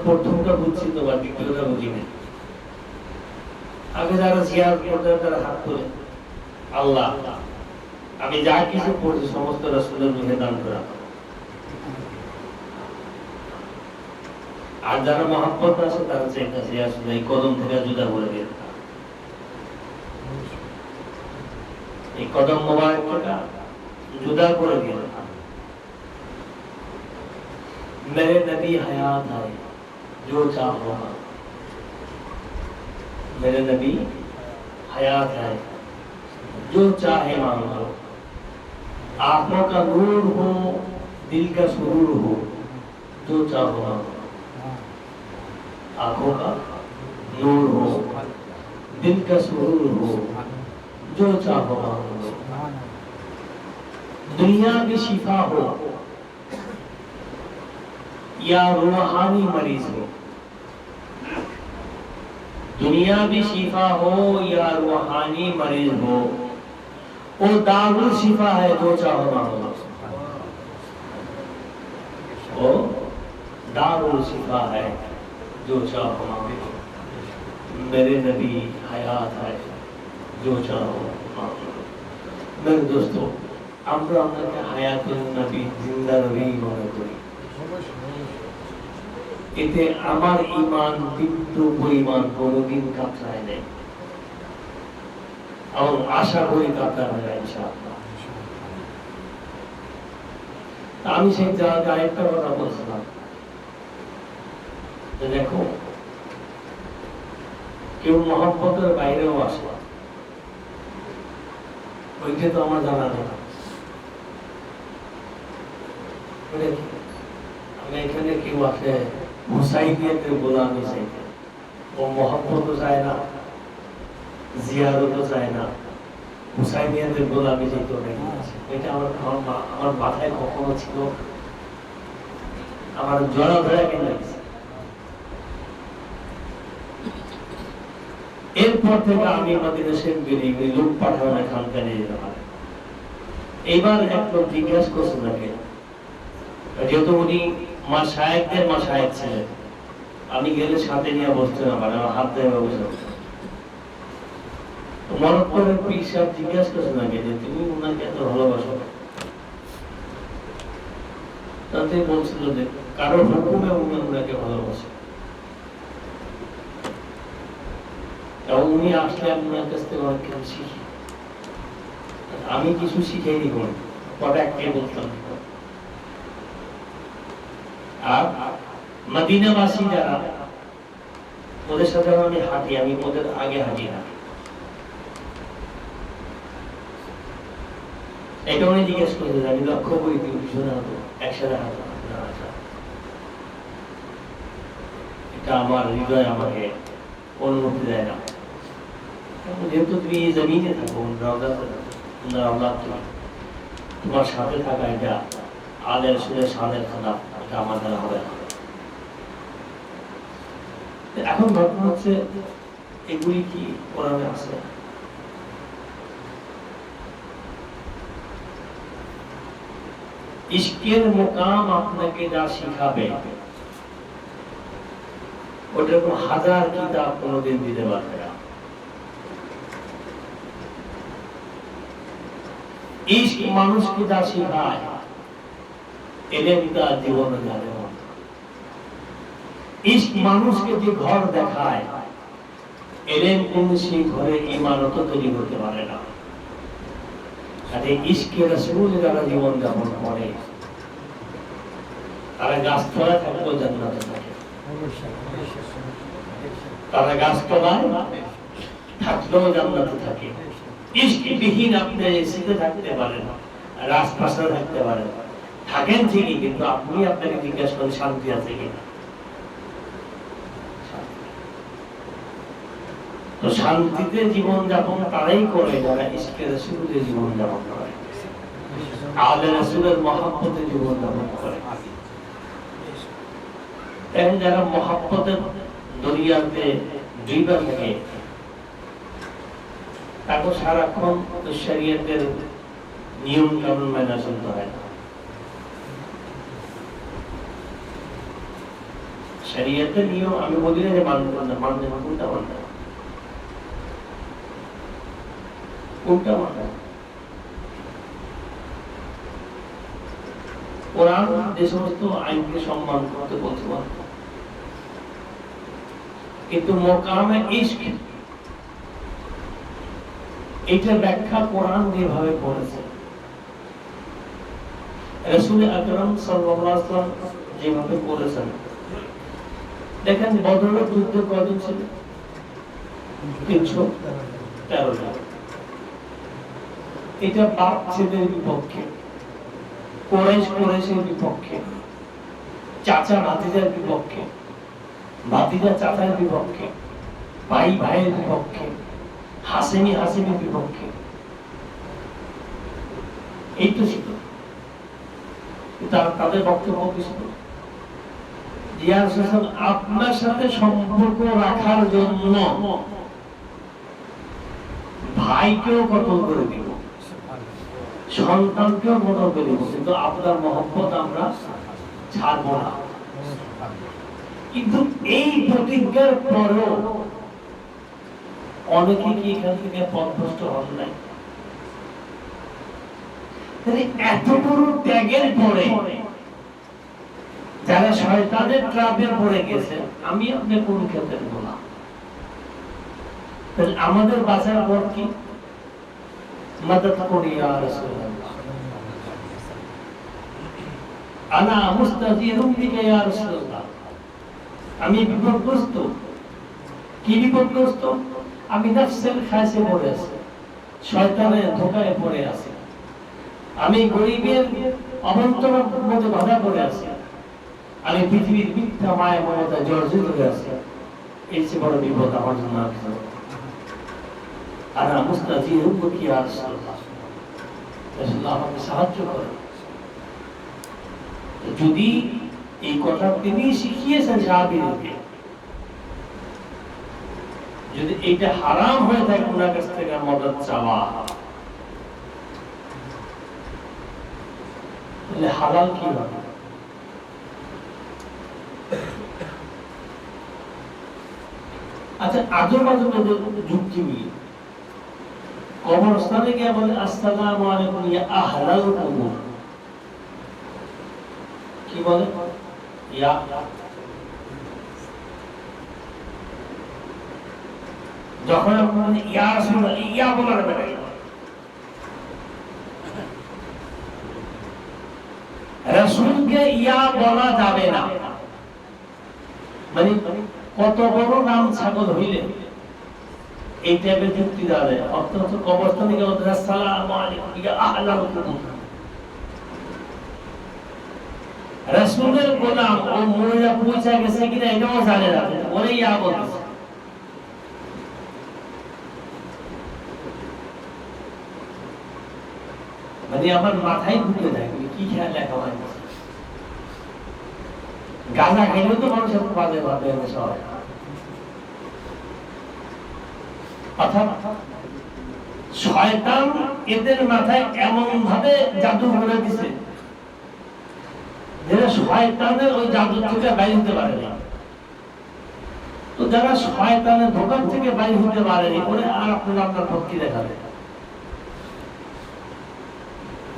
প্রথমটা বুঝছি তো, বা দ্বিতীয়টা বুঝিনি। আগে যারা জিয়ারত করতে তারা হাত তোলে, আল্লাহ আমি যা কিছু করছি সমস্ত রাসূলের মুখে দান করা। আর যারা মহব্বত আছে তারা চাইতেছে আসলে এই কদম থেকে জুদা করে দিয়ে, এই কদম মোবারক থেকে জুদা করে দিয়ে। मेरे नबी हयात है जो चाहो, मेरे नबी हयात है जो चाहे मांगो। आंखों का नूर हो, दिल का सुरूर हो, जो चाहो मांगो। आंखों का नूर हो, दिल का सुरूर हो, जो चाहो मांगो। दुनिया की शिफा हो या रूहानी मरीज हो, दुनिया भी शिफा हो या रूहानी मरीज हो, वो दारुल शिफा है जो चाहो मांगो। वो दारुल शिफा है जो चाहो मांगो। मेरे नबी हयात है जो चाहो मांगो। मेरे दोस्तों, আমরা আপনাকে হায়াতুন নবী, জিন্দা নবী মনে করি। এতে আমার ঈমান বিন্দু পরিমাণ কোনোদিন কাতরায় নেই, এবং আশা করি কাতরাবে না ইনশাআল্লাহ। আমি সেই জায়গায় আরেকটা কথা বলছিলাম, দেখো কেউ মহব্বতের বাইরেও আসে, ওইটা তো আমার জানা নেই। আমি এখানে কেউ আসে হুসাইনিয়াতের গোলামি চাইতে, ও মহব্বতও চায় না, জিয়ারতও চায় না, হুসাইনিয়াতের গোলামি চাইতে অনেকে আছে। এটা আমার মাথায় কখনো ছিল, আমার জড়া ধরে কেন লাগছে। এরপর থেকে আমি মদিনা শরীফ গেলে লোক পাঠানো খানকা নিয়ে যেতে পারে। এইবার এক লোক জিজ্ঞাসা করছে তাকে, যেহেতু উনি মাশায়েখদের মাশায়েখ ছিলেন, আমি গেলে সাথে নিয়ে বসতে না পারে, আমার হাত ধরে বসে মরক্কোর পীর সাহেব জিজ্ঞাসা করছে নাকি যে তুমি উনাকে এত ভালোবাসো? তাতে বলছিল যে কারোর হুকুমে উনি উনাকে ভালোবাসে, এবং উনি আসলে আমি ওনার কাছ থেকে অনেক কিছু শিখি। আমি কিছু শিখেইনি কোনো, পরে একটাই বলতাম। আর মদিনাবাসী যারা, ওদের সাথে আমি হাঁটি, আমি ওদের আগে হাঁটি না। এটা উনি জিজ্ঞেস করতে, আমি লক্ষ্য করি কেউ পিছনে হাঁটো, একসাথে হাঁটো না। এটা আমার হৃদয় আমাকে অনুমতি দেয় না। যেহেতু তুমি এই জমিনে থাকো, তোমার সাথে থাকা এটা আলের সুরে সালের খানা, এটা আমার দ্বারা হবে না। এখন ঘটনা হচ্ছে এগুলি কি কোরআনে আছে? ইশকের মুকাম আপনাকে যা শিখাবে, ওটা কোনো হাজার কিতাব কোনোদিন দিতে পারবে না। ইশক মানুষকে যা শিখায়, এলেম তার জীবনে জানে। ইশক মানুষকে যে ঘর দেখায়, এলেম কোন সেই ঘরে ইমারত তৈরি করতে পারে না। আর এই ইশকে রাসূল যারা জীবন যাপন করে, তারা গাছতলায় থাকলেও জান্নাতে থাকে, তারা গাছতলায় থাকলেও জান্নাতে থাকে। ইশক বিহীন আপনি এসিতে থাকতে পারেন, রাজপ্রাসাদে থাকতে পারেন, থাকেন ঠিকই, কিন্তু আপনি আপনাকে জিজ্ঞাসা করেন শান্তি আছে কিনা। তো শান্তিতে জীবন যাপন তারাই করে যারা ইশকে রাসূলে জীবন যাপন করে, আলে রাসূলের মহব্বতে জীবন যাপন করে। এখন যারা মহব্বতের দরিয়াতে ডুবে থাকে, তাকে সারাক্ষণ শরীয়তের নিয়ম কানুন মেনে চলতে হয় না। শরীয়তের নিয়ম আমি বলি না যে মানতে না, মানতে কোনটা মানতে, কোনটা মানতে। কোরআন যে সমস্ত আইনকে সম্মান করতে বলতে পারত, কিন্তু মোকামে ইশক এটা ব্যাখ্যা কোরআন যেভাবে করেছে, রাসূল আকরাম সাল্লাল্লাহু আলাইহি ওয়াসাল্লাম যেভাবে করেছেন। দেখেন বদরের যুদ্ধে কয়জন ছিল? 313 জন। এটা বাপ ছেলের বিপক্ষে, কুরাইশের বিপক্ষে, চাচা ভাতিজার বিপক্ষে, ভাতিজা চাচার বিপক্ষে, ভাই ভাইয়ের বিপক্ষে, হাসেমির বিপক্ষে। এই তো ছিল তাদের বক্তব্য। ছিল আপনার সাথে সম্পর্ক রাখার জন্য ভাইকেও কতল করে দিব, সন্তানকেও কতল করে দিব, কিন্তু আপনার মহব্বত আমরা ছাড়ব না। কিন্তু এই প্রতিজ্ঞার পরেও অনেকে কি এখান থেকে পথভ্রষ্ট হন নাই? এত বড় ত্যাগের পরে যারা শয়তানের ট্রাপে পড়ে গেছে, আমি আপনি কোন ক্ষেত্রে গোলাম? তাহলে আমাদের বাঁচার পর কি? মদদ করি ইয়া রাসূলুল্লাহ, আনা মুস্তাজিরুম বিকা ইয়া রাসূলুল্লাহ। আমি বিপদগ্রস্ত। কি বিপদগ্রস্ত? আমি নফসের খাসে পড়ে আছি, শয়তানের ধোঁকায় পড়ে আছি, আমি গরিবের অবন্তরের মধ্যে বাধা পড়ে আছি, আমি পৃথিবীর মিথ্যা মায়া মমতা জর্জরিত হয়ে আছি। এই চেয়ে বড় বিপদ আমার জন্য আর কিছু নেই। আনা মুস্তাজিরুম বিকা ইয়া রাসূলুল্লাহ, রাসূলুল্লাহ আমাকে সাহায্য করেন। যদি এই কথা তিনি শিখিয়েছেন সাহাবীদেরকে, যদি এটা হারাম হয়ে থাকে ওনার কাছ থেকে মদদ চাওয়া, তাহলে হালাল কি হবে? আচ্ছা, আজব আজব যুক্তি নিয়ে কবরস্থানে গিয়ে বলে আসসালামু আলাইকুম ইয়া আহলাল কুবুর। কি বলে? ইয়া যখন আপনি ইয়া রাসূলুল্লাহ ইয়া বলার বেলা রাসূলকে ইয়া বলা যাবে না, মানে কত বড় নাম ছাগল হইলে এই টাইপের যুক্তি দেওয়া, অত্যন্ত কবরস্থানে গিয়ে বলতে আসসালামু আলাইকুম ইয়া আহলাল কুবুর। রাসূলের গোলাম ও মরে পৌঁছে গেছে কিনা এটাও জানে না, ওরে ইয়া বলতেছে। মানে আমার মাথায় ঢুকে যায় কি খেয়াল লেখা হয়। গাঁজা খাইলেও তো মানুষের বাজে ভাবে সবাই। অর্থাৎ শয়তান এদের মাথায় এমন ভাবে জাদু করে দিছে, যারা শয়তানের ওই জাদু থেকে বাইরে হতে পারেনি। তো যারা শয়তানের ধোঁকার থেকে বাইরে হতে পারেনি, ওরা আর আপনার পক্ষী দেখাবে,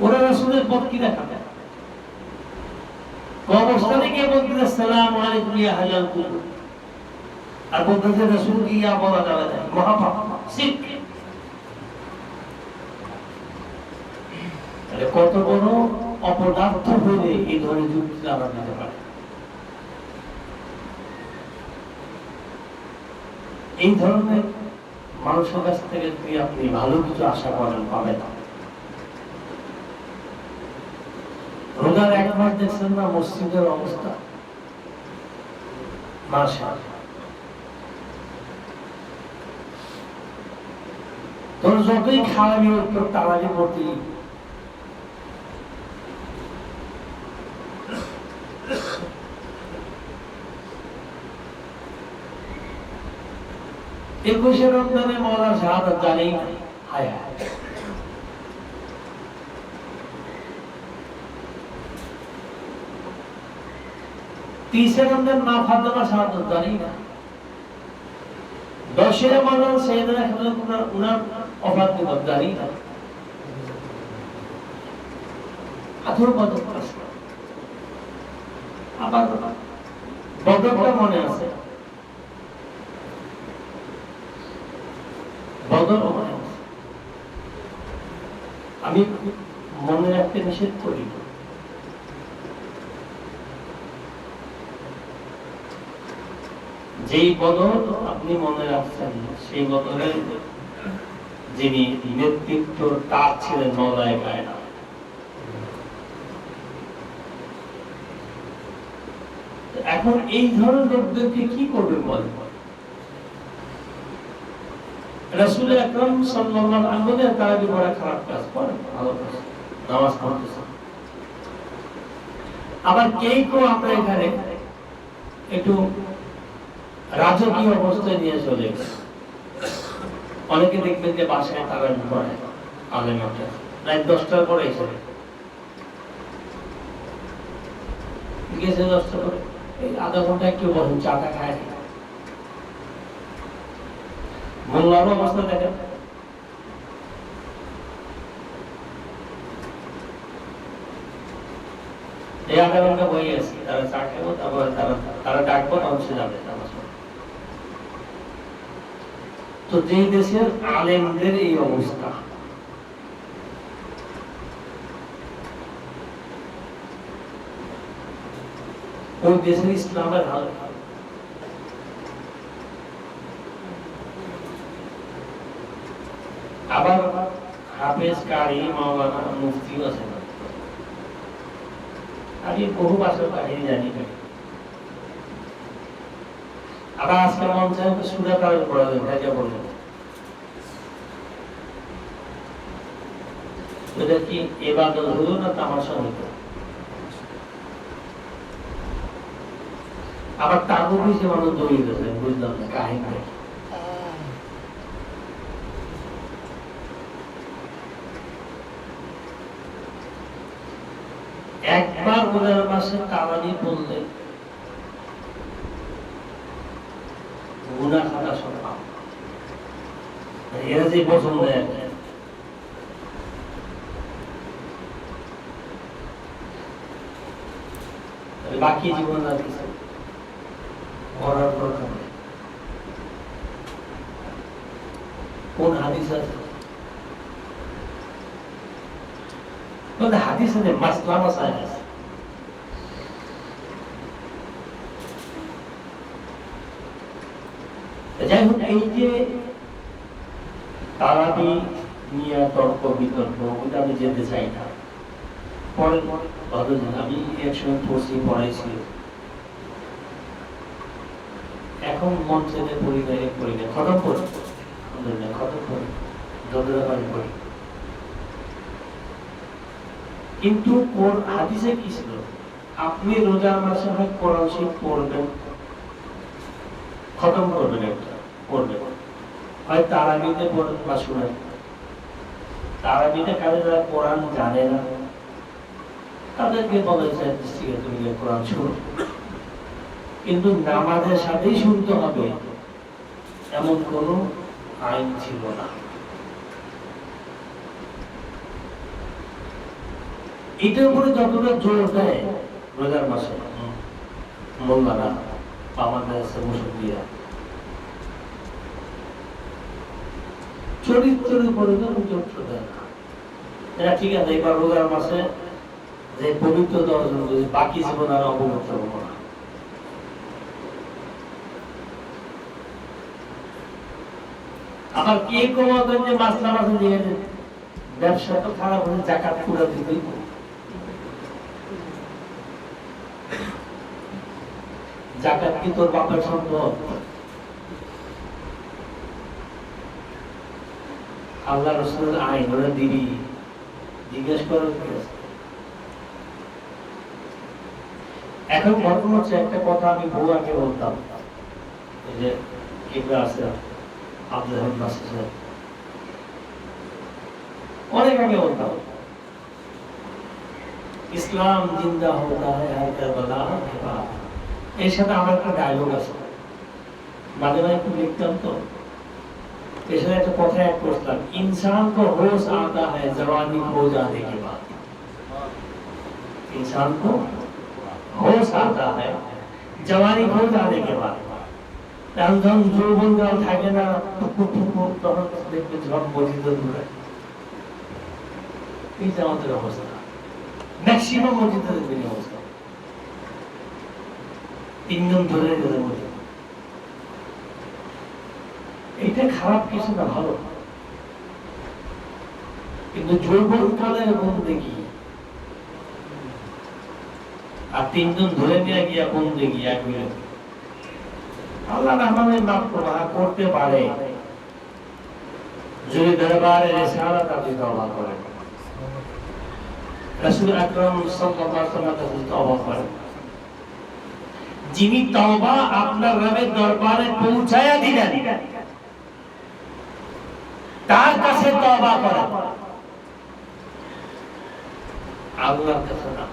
ওরা রাসূলের পক্ষী দেখাবে। কবরস্থানে গিয়ে বলতে আসসালামু আলাইকুম ইয়া আহলাল কুবুর, আর বলতে রাসূলকে ইয়া বলা যাবে না, মহাপাপ, শিরক। কত বড় অপদার্থ হলে এই ধরনের যুক্তি আবার দিতে পারে। এই ধরনের মানুষের কাছ থেকে যদি আপনি ভালো কিছু আশা করেন, পাবেন না। রোজার এক মাস দেখছেন না মসজিদের অবস্থা, মাশাআল্লাহ। তোর যতই খাওয়াবি তোর তারাবি পড়তে, একুশে রমজানে মওলার শাহাদাত জানেই না, হায় হায়। तीसरे रमजान মা ফাতেমা শাহাদাত জানেই না, 10 রমজান সাইয়েদনা খাদিজা উনার ওফাত নিবাদ জানেই না। আথর বদর আবার বদরটা মনে আছে, বদর মনে আছে। আমি মনে রাখতে নিষেধ করি, যেই বদর আপনি মনে রাখছেন সেই বদরের যিনি নেতৃত্বর তাজ ছিলেন মাওলায়ে কায়নাত। এখন এই ধরনের লোকদেরকে কি করবেন বলেন? রাসূল আকরাম সাল্লাল্লাহু আলাইহি ওয়া সাল্লাম তারা কি বড় খারাপ কাজ করেন? ভালো কাজ, নামাজ পড়তেছে। আবার কেউ আমরা এখানে একটু রাজকীয় অবস্থায় নিয়ে চলে গেছে। অনেকে দেখবেন যে বাসায় তারা পড়ে আলেমটা রাত 10টার পরে এসে গেছে, 10টা পরে এই আধা ঘন্টা একটু বসুন, চাটা খায়। মোল্লার অবস্থা দেখেন, এই আধা ঘন্টা বই আছে, তারা চা খাবো, তারপরে তারা ডাকবো, তখন সে যাবে নামাজ পড়তে। তো যে দেশের আলেমদের এই অবস্থা, ওই দেশের ইসলামের হাল। আবার হাফেজ, কারি, মাওলানা, মুফতিও আছে না। আমি বহু বছর কাহিনী জানি না। আবার আজকে মন চায় সুরা কাজ পড়া যায়, ভাইয়া বললেন এটা কি ইবাদত হলো না তামাশা হলো? আবার তার উপরে মানুষ দৌড়িয়ে গেছে, বুঝলাম না কাহিনী। একবার রোজার মাসে তারাবি পড়লে গুনাহ খাতা সম্ভব। এরা যে পছন্দ বাকি জীবন আর কিছু করার দরকার নেই। কোন হাদিস আছে? হাদিস আছে, মাসলা মাসাইল আছে। যাই হোক, এই যে তারাবি নিয়ে তর্ক বিতর্ক, ওটা আমি যেতে চাই না। পরে আমি একসময় পড়াইছি, এখন মন চেয়ে পড়ি না, খতম করি, খতম করি, যতটা করি। কিন্তু ওর হাদিসে কি ছিল? আপনি রোজার মাসে হয় কোরআন শরীফ পড়বেন, খতম করবেন, একটা পড়বেন, হয় তারাবিতে পড়বেন বা শুনেন। তারাবিতে কাজে যারা কোরআন জানে না তাদেরকে বলা যায় তুমি কোরআন শুনো, কিন্তু নামাজের সাথেই শুনতে হবে এমন কোন আইন ছিল না। এটার উপরে যতটা জোর দেয় রোজার মাসে মোল্লারা, আমাদের মুসল্লিরা, চরিত্রের উপরে জোর দেয় না। এরা ঠিক আছে, এবার রোজার মাসে যে পবিত্র অর্জন করেছে, বাকি জীবন আর অবগত হবো না। আবার কে কমাবেন যে মাসলা মাসে দিয়ে ব্যবসা তো খারাপ হলে জাকাত পুরো দিতেই। জাকাত কি তোর বাপের সম্পদ? আল্লাহ রাসূলের আইন, ওরা দিবি, জিজ্ঞেস করো। এখন ঘটনা হচ্ছে, একটা কথা আমি বহু আগে বলতাম, এই যে কিবলা আছে আব্দুল হামিদ মাসুদ সাহেব, অনেক আগে বলতাম, ইসলাম জিন্দা হোতা হ্যায় হর কারবালা কে বাদ। এর সাথে আমার একটা ডায়লগ আছে, মাঝে মাঝে একটু লিখতাম, তো এর সাথে একটা কথা অ্যাড করতাম, ইনসান কো হোশ আতা হ্যায় জওয়ানি খো জানে কে বাদ। इंसान को होश आता है जवानी खो जाने के बाद। যখন যৌবনকাল থাকে না, তখন দেখবে ঝড় মসজিদে দূরে। এই যে আমাদের অবস্থা, ম্যাক্সিমাম মসজিদে দেখবেন অবস্থা, 3 জন ধরে গেছে মসজিদ। এটা খারাপ কিছু না, ভালো। কিন্তু যৌবনকালের বন্দেগী আর 3 জন ধরে নিয়ে গিয়া বন্দেগী এক মিনিট, আল্লাহ রহমানের মাফ করতে পারে যদি দরবারে রিসালাত আপনি তওবা করেন, রাসূল আকরাম সাল্লাল্লাহু আলাইহি ওয়াসাল্লাম কাছে তওবা করেন। যিনি তওবা আপনার রবের দরবারে পৌঁছায়া দিলেন, তার কাছে তওবা করেন, আল্লাহর কাছে না।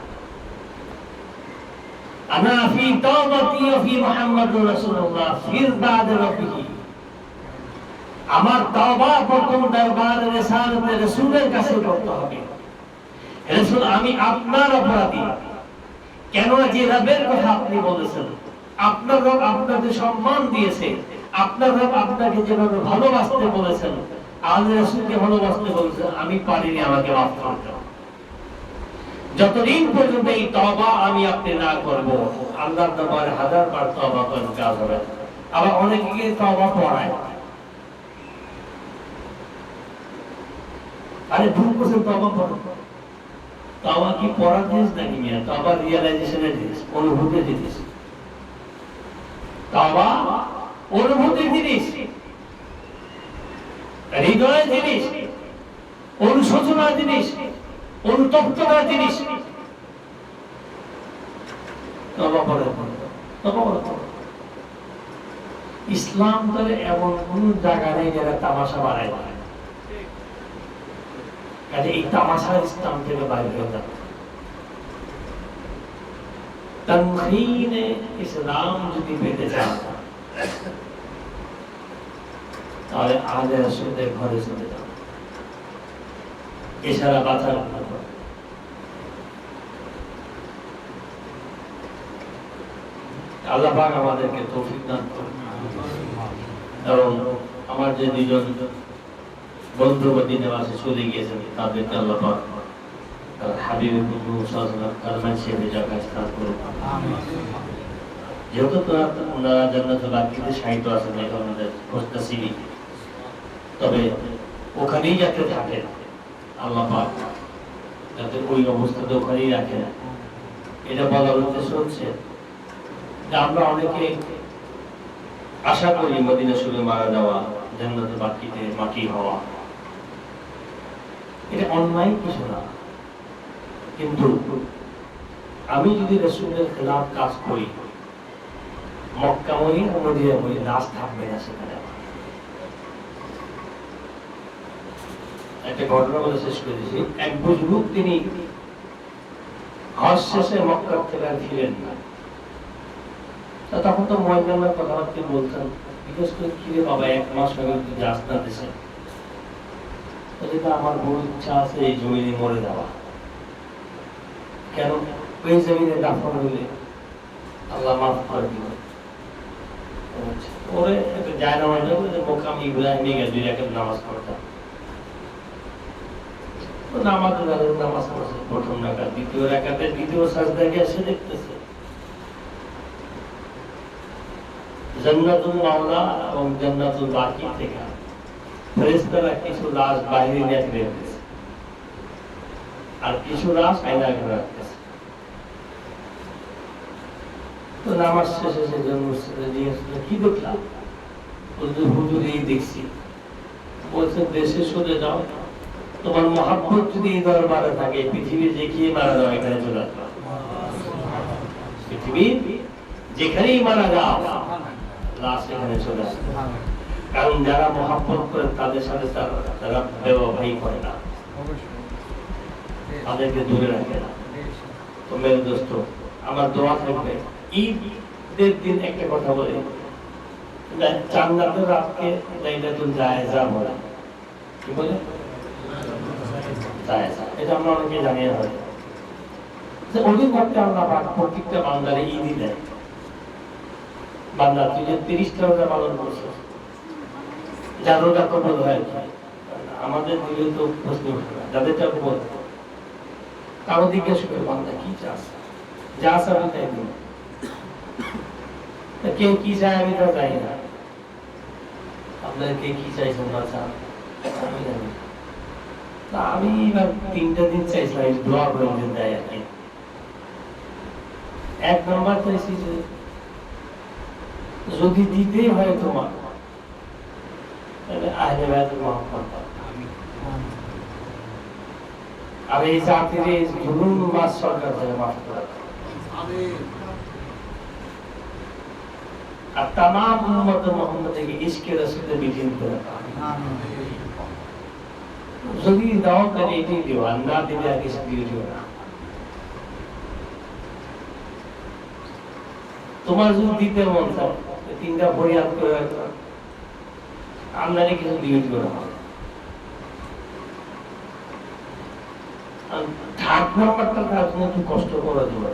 আনা ফি তাওবাতি ওয়া ফি মুহাম্মাদুর রাসূলুল্লাহ ফির বাদ রাব্বিহি। আমার তওবা প্রথম দরবারে রিসালাতে রাসূলের কাছে করতে হবে। রাসূল, আমি আপনার অপরাধী, কেন যেভাবে কথা আপনি বলেছেন, আপনার রব আপনাকে সম্মান দিয়েছে, আপনার রব আপনাকে যেভাবে ভালোবাসতে বলেছেন, আল্লাহ রাসূলকে ভালোবাসতে বলেছেন, আমি পারিনি, আমাকে মাফ করে দাও। যতদিন পর্যন্ত এই তওবা আমি আপনি না করব, আল্লাহর দরবারে হাজারবার তওবা করেন, কাজ হবে। আবার অনেকে তওবা পড়ায়, আরে ভুল করছেন, তওবা পড়ো। তওবা কি পড়া জিনিস নাকি মিয়া? তওবা রিয়ালাইজেশনের জিনিস, অনুভূতির জিনিস। তওবা অনুভূতির জিনিস, হৃদয়ের জিনিস, অনুশোচনার জিনিস, অনুতপ্ততার জিনিস। তওবা পড়ো, তওবা পড়ো। ইসলাম তো এমন কোন জায়গা নেই যারা তামাশা বানায় না। কাজে এই তামাশা ইসলাম থেকে বাইরে হয়ে যাবে। তানখীনে ইসলাম যদি পেতে চান, তাহলে আহলে রাসূলের ঘরে চলে যান, এছাড়া বাঁচার না। আল্লাহ পাক আমাদেরকে তৌফিক দান করুন। এবং আমার যে দুজন বন্ধু মদিনা বাসে চলে গিয়েছেন, তাদেরকে আল্লাহ পাক হাবিবুল্লাহ সাল্লাল্লাহু আলাইহি ওয়াসাল্লাম হিসেবে জায়গায় স্থান করুন। যেহেতু ওনারা জান্নাতুল বাকিতে শায়িত আছেন, এটা আমাদের মুস্তাসিবি, তবে ওখানেই যাতে থাকেন আল্লাহ পাক, যাতে ওই অবস্থাতে ওখানেই রাখেন। এটা বলার উদ্দেশ্য হচ্ছে যে আমরা অনেকে আশা করি মদিনা শরীফে মারা যাওয়া, জান্নাতুল বাকিতে মাটি হওয়া, এটা অন্যায় কিছু না। কিন্তু আমি যদি রাসূলের খেলাফ কাজ করি, মক্কা মরি আর মদিনা মরি, লাশ থাকবে না সেখানে। একটা ঘটনা বলে শেষ করে দিচ্ছি। এক বুজরুগ, তিনি হজ শেষে মক্কা থেকে আর ফিরেন না। তখন তো ময়দানের কথাবার্তা বলতেন, বিশেষ করে কিরে বাবা, 1 মাস আগে তুই যাস না দেশে, আমার বড় ইচ্ছা আছে এই জমিনে মরে যাওয়া। কেন? ওই জমিনে দাফন হইলে আল্লাহ মাফ করে দিল। ওরে একটা যায় নামাজ, মোকাম ইব্রাহিমে গিয়ে 2 রাকাত নামাজ পড়তাম। নামাজ পড়ছে, প্রথম রাকাত, দ্বিতীয় রাকাতে দ্বিতীয় সাজদায় গিয়ে সে দেখতেছে জান্নাতুল মাওলা এবং জান্নাতুল বাকি থেকে ফেরেশতারা কিছু লাশ বাইরে নিয়ে রেখেছে, আর কিছু লাশ আয়না ঘরে রাখতেছে। তো নামাজ শেষে সে জন্মস্থলে জিজ্ঞেস, কি দেখলাম? হুজুর এই দেখছি। বলছে, দেশে সরে যাও, তোমার মহাব্বত যদি এই দরবারে থাকে, পৃথিবী যেখানে মারা যাও, এখানে চলে আসবে। পৃথিবী যেখানেই মারা যাও, লাশ এখানে চলে আসবে। কারণ যারা মহাব্বত করে তাদের সাথে তারা ব্যবহারই করে না, তাদেরকে দূরে রাখে না। তো মেরে দোস্ত, আমার দোয়া থাকবে, ঈদের দিন একটা কথা বলি, জান্নাতের রাতকে লাইলাতুল জায়েজা বলে। কি বলে? জায়েজা। এটা আমরা অনেকে জানি না। ওদিন রাতে আল্লাহ পাক প্রত্যেকটা বান্দারে ঈদই দেয়। বান্দা, তুই যে 30টা রোজা পালন করছো, যার রোজা কবুল হয়, আমাদের দিলে তো প্রশ্ন উঠবে না, যাদেরটা কবুল, তাও জিজ্ঞেস করে, বান্দা কি চাস? যা চাবে তাই দিন। কেউ কি চায় আমি তো জানি না, আপনারা কে কি চাইছেন না চান আমি জানি। আমি এবার 3টা দিন চাইছিলাম, দোয়া করে দেয় আর কি। 1 নম্বর চাইছি যে যদি দিতেই হয় তোমার, তাহলে আহলে বায়তের মহব্বত, আর এই জাতির এই জুলুম বাস সরকার থেকে মাফ করে, আর তামাম উম্মত মুহাম্মদকে ইশকে রাসূলের বিধিন করে। যদি দাও তাহলে এটাই দিও, আর না দিলে আর কিছু দিও না। তোমার যদি দিতে মন চায়, 3টা ফরিয়াদ করে আমদানি কিছু দিয়ে দিও না। থার্ড নাম্বারটা তার জন্য একটু কষ্ট করে দেবো,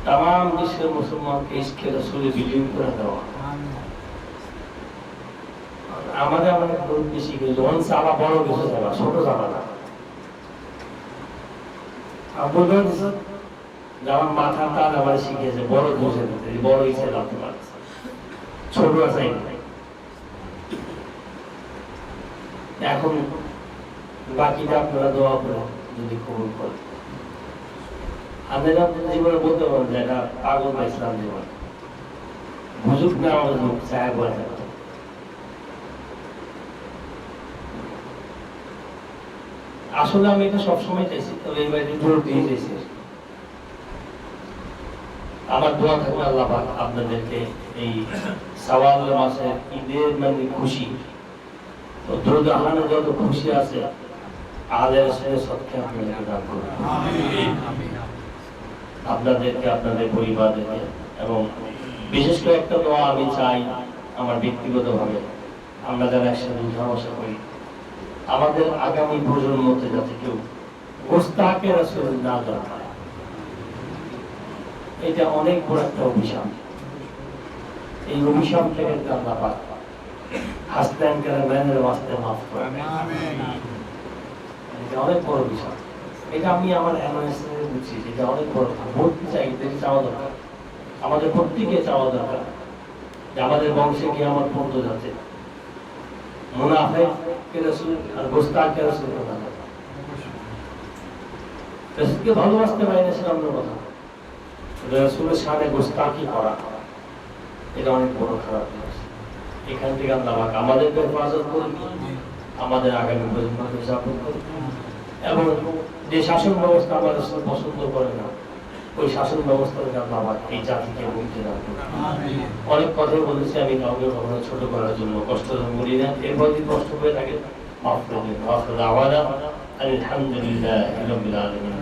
তাম বিশ্বের মুসলমানকে ইশকে রাসূলে বিলীন করে দেওয়া। আমাদের অনেক গ্রুপ বেশি করে যখন চালা বড় কিছু চালা, ছোট চালা না। বলবেন যেমন মাথা তার আমার শিখেছে বড় বুঝে দিতে, বড় ইচ্ছে রাখতে পারছে, ছোট আছে। এখন বাকিটা আপনারা দোয়া করে যদি কবুল করেন। আপনারা জীবনে বলতে পারেন যে এটা পাগল বা ইসলাম জীবন, বুঝুক না বুঝুক চায় বলে থাকতো। আসলে আমি এটা সবসময় চাইছি, তবে এই বাড়িতে জোর দিয়ে চাইছি। আমার দোয়া থাকবে আল্লাহ পাক আপনাদেরকে এই শাওয়াল মাসের ঈদের মানে খুশি, তো দ্রুত আল্লাহর যত খুশি আছে আলের সাথে সত্যি আপনাদেরকে দান করুন। আপনাদেরকে, আপনাদের পরিবারকে, এবং বিশেষ করে একটা দোয়া আমি চাই আমার ব্যক্তিগতভাবে, আমরা যারা একসাথে উঠা বসা করি, আমাদের আগামী প্রজন্মতে যাতে কেউ গোস্তাকে রাসূল না জন্মায়। এটা অনেক বড় একটা অভিশাপ। এই অভিশাপ থেকে আল্লাহ পাক হাসনাইন কারামানের ওয়াস্তে মাফ করে। এটা অনেক বড় অভিশাপ। এটা আমি আমার এমএসএ বুঝছি, এটা অনেক বড়। ভোট চাই, চাওয়া দরকার, আমাদের প্রত্যেকে চাওয়া দরকার যে আমাদের বংশে কি আমার পর্যন্ত যাচ্ছে মুনাফিককে রাসূল আর গোস্তাকে রাসূল না। রাসূলকে ভালোবাসতে পারি না, সেটা অন্য কথা। রাসূলের সাথে গোস্তাকি করা এটা অনেক বড় খারাপ জিনিস। এখান থেকে আল্লাহ পাক আমাদেরকে হেফাজত করুন, আমাদের আগামী প্রজন্মকে হেফাজত করুন, এবং যে শাসন ব্যবস্থা আমার রাসূল পছন্দ করে না, ওই শাসন ব্যবস্থা থেকে আল্লাহ পাক এই জাতিকে মুক্তি দান করুন। অনেক কথাই বলেছি, আমি কাউকে কখনো ছোট করার জন্য কষ্ট বলি না। এরপর যদি কষ্ট হয়ে থাকে মাফ করে দিন। আলহামদুলিল্লাহ রাব্বিল আলামিন।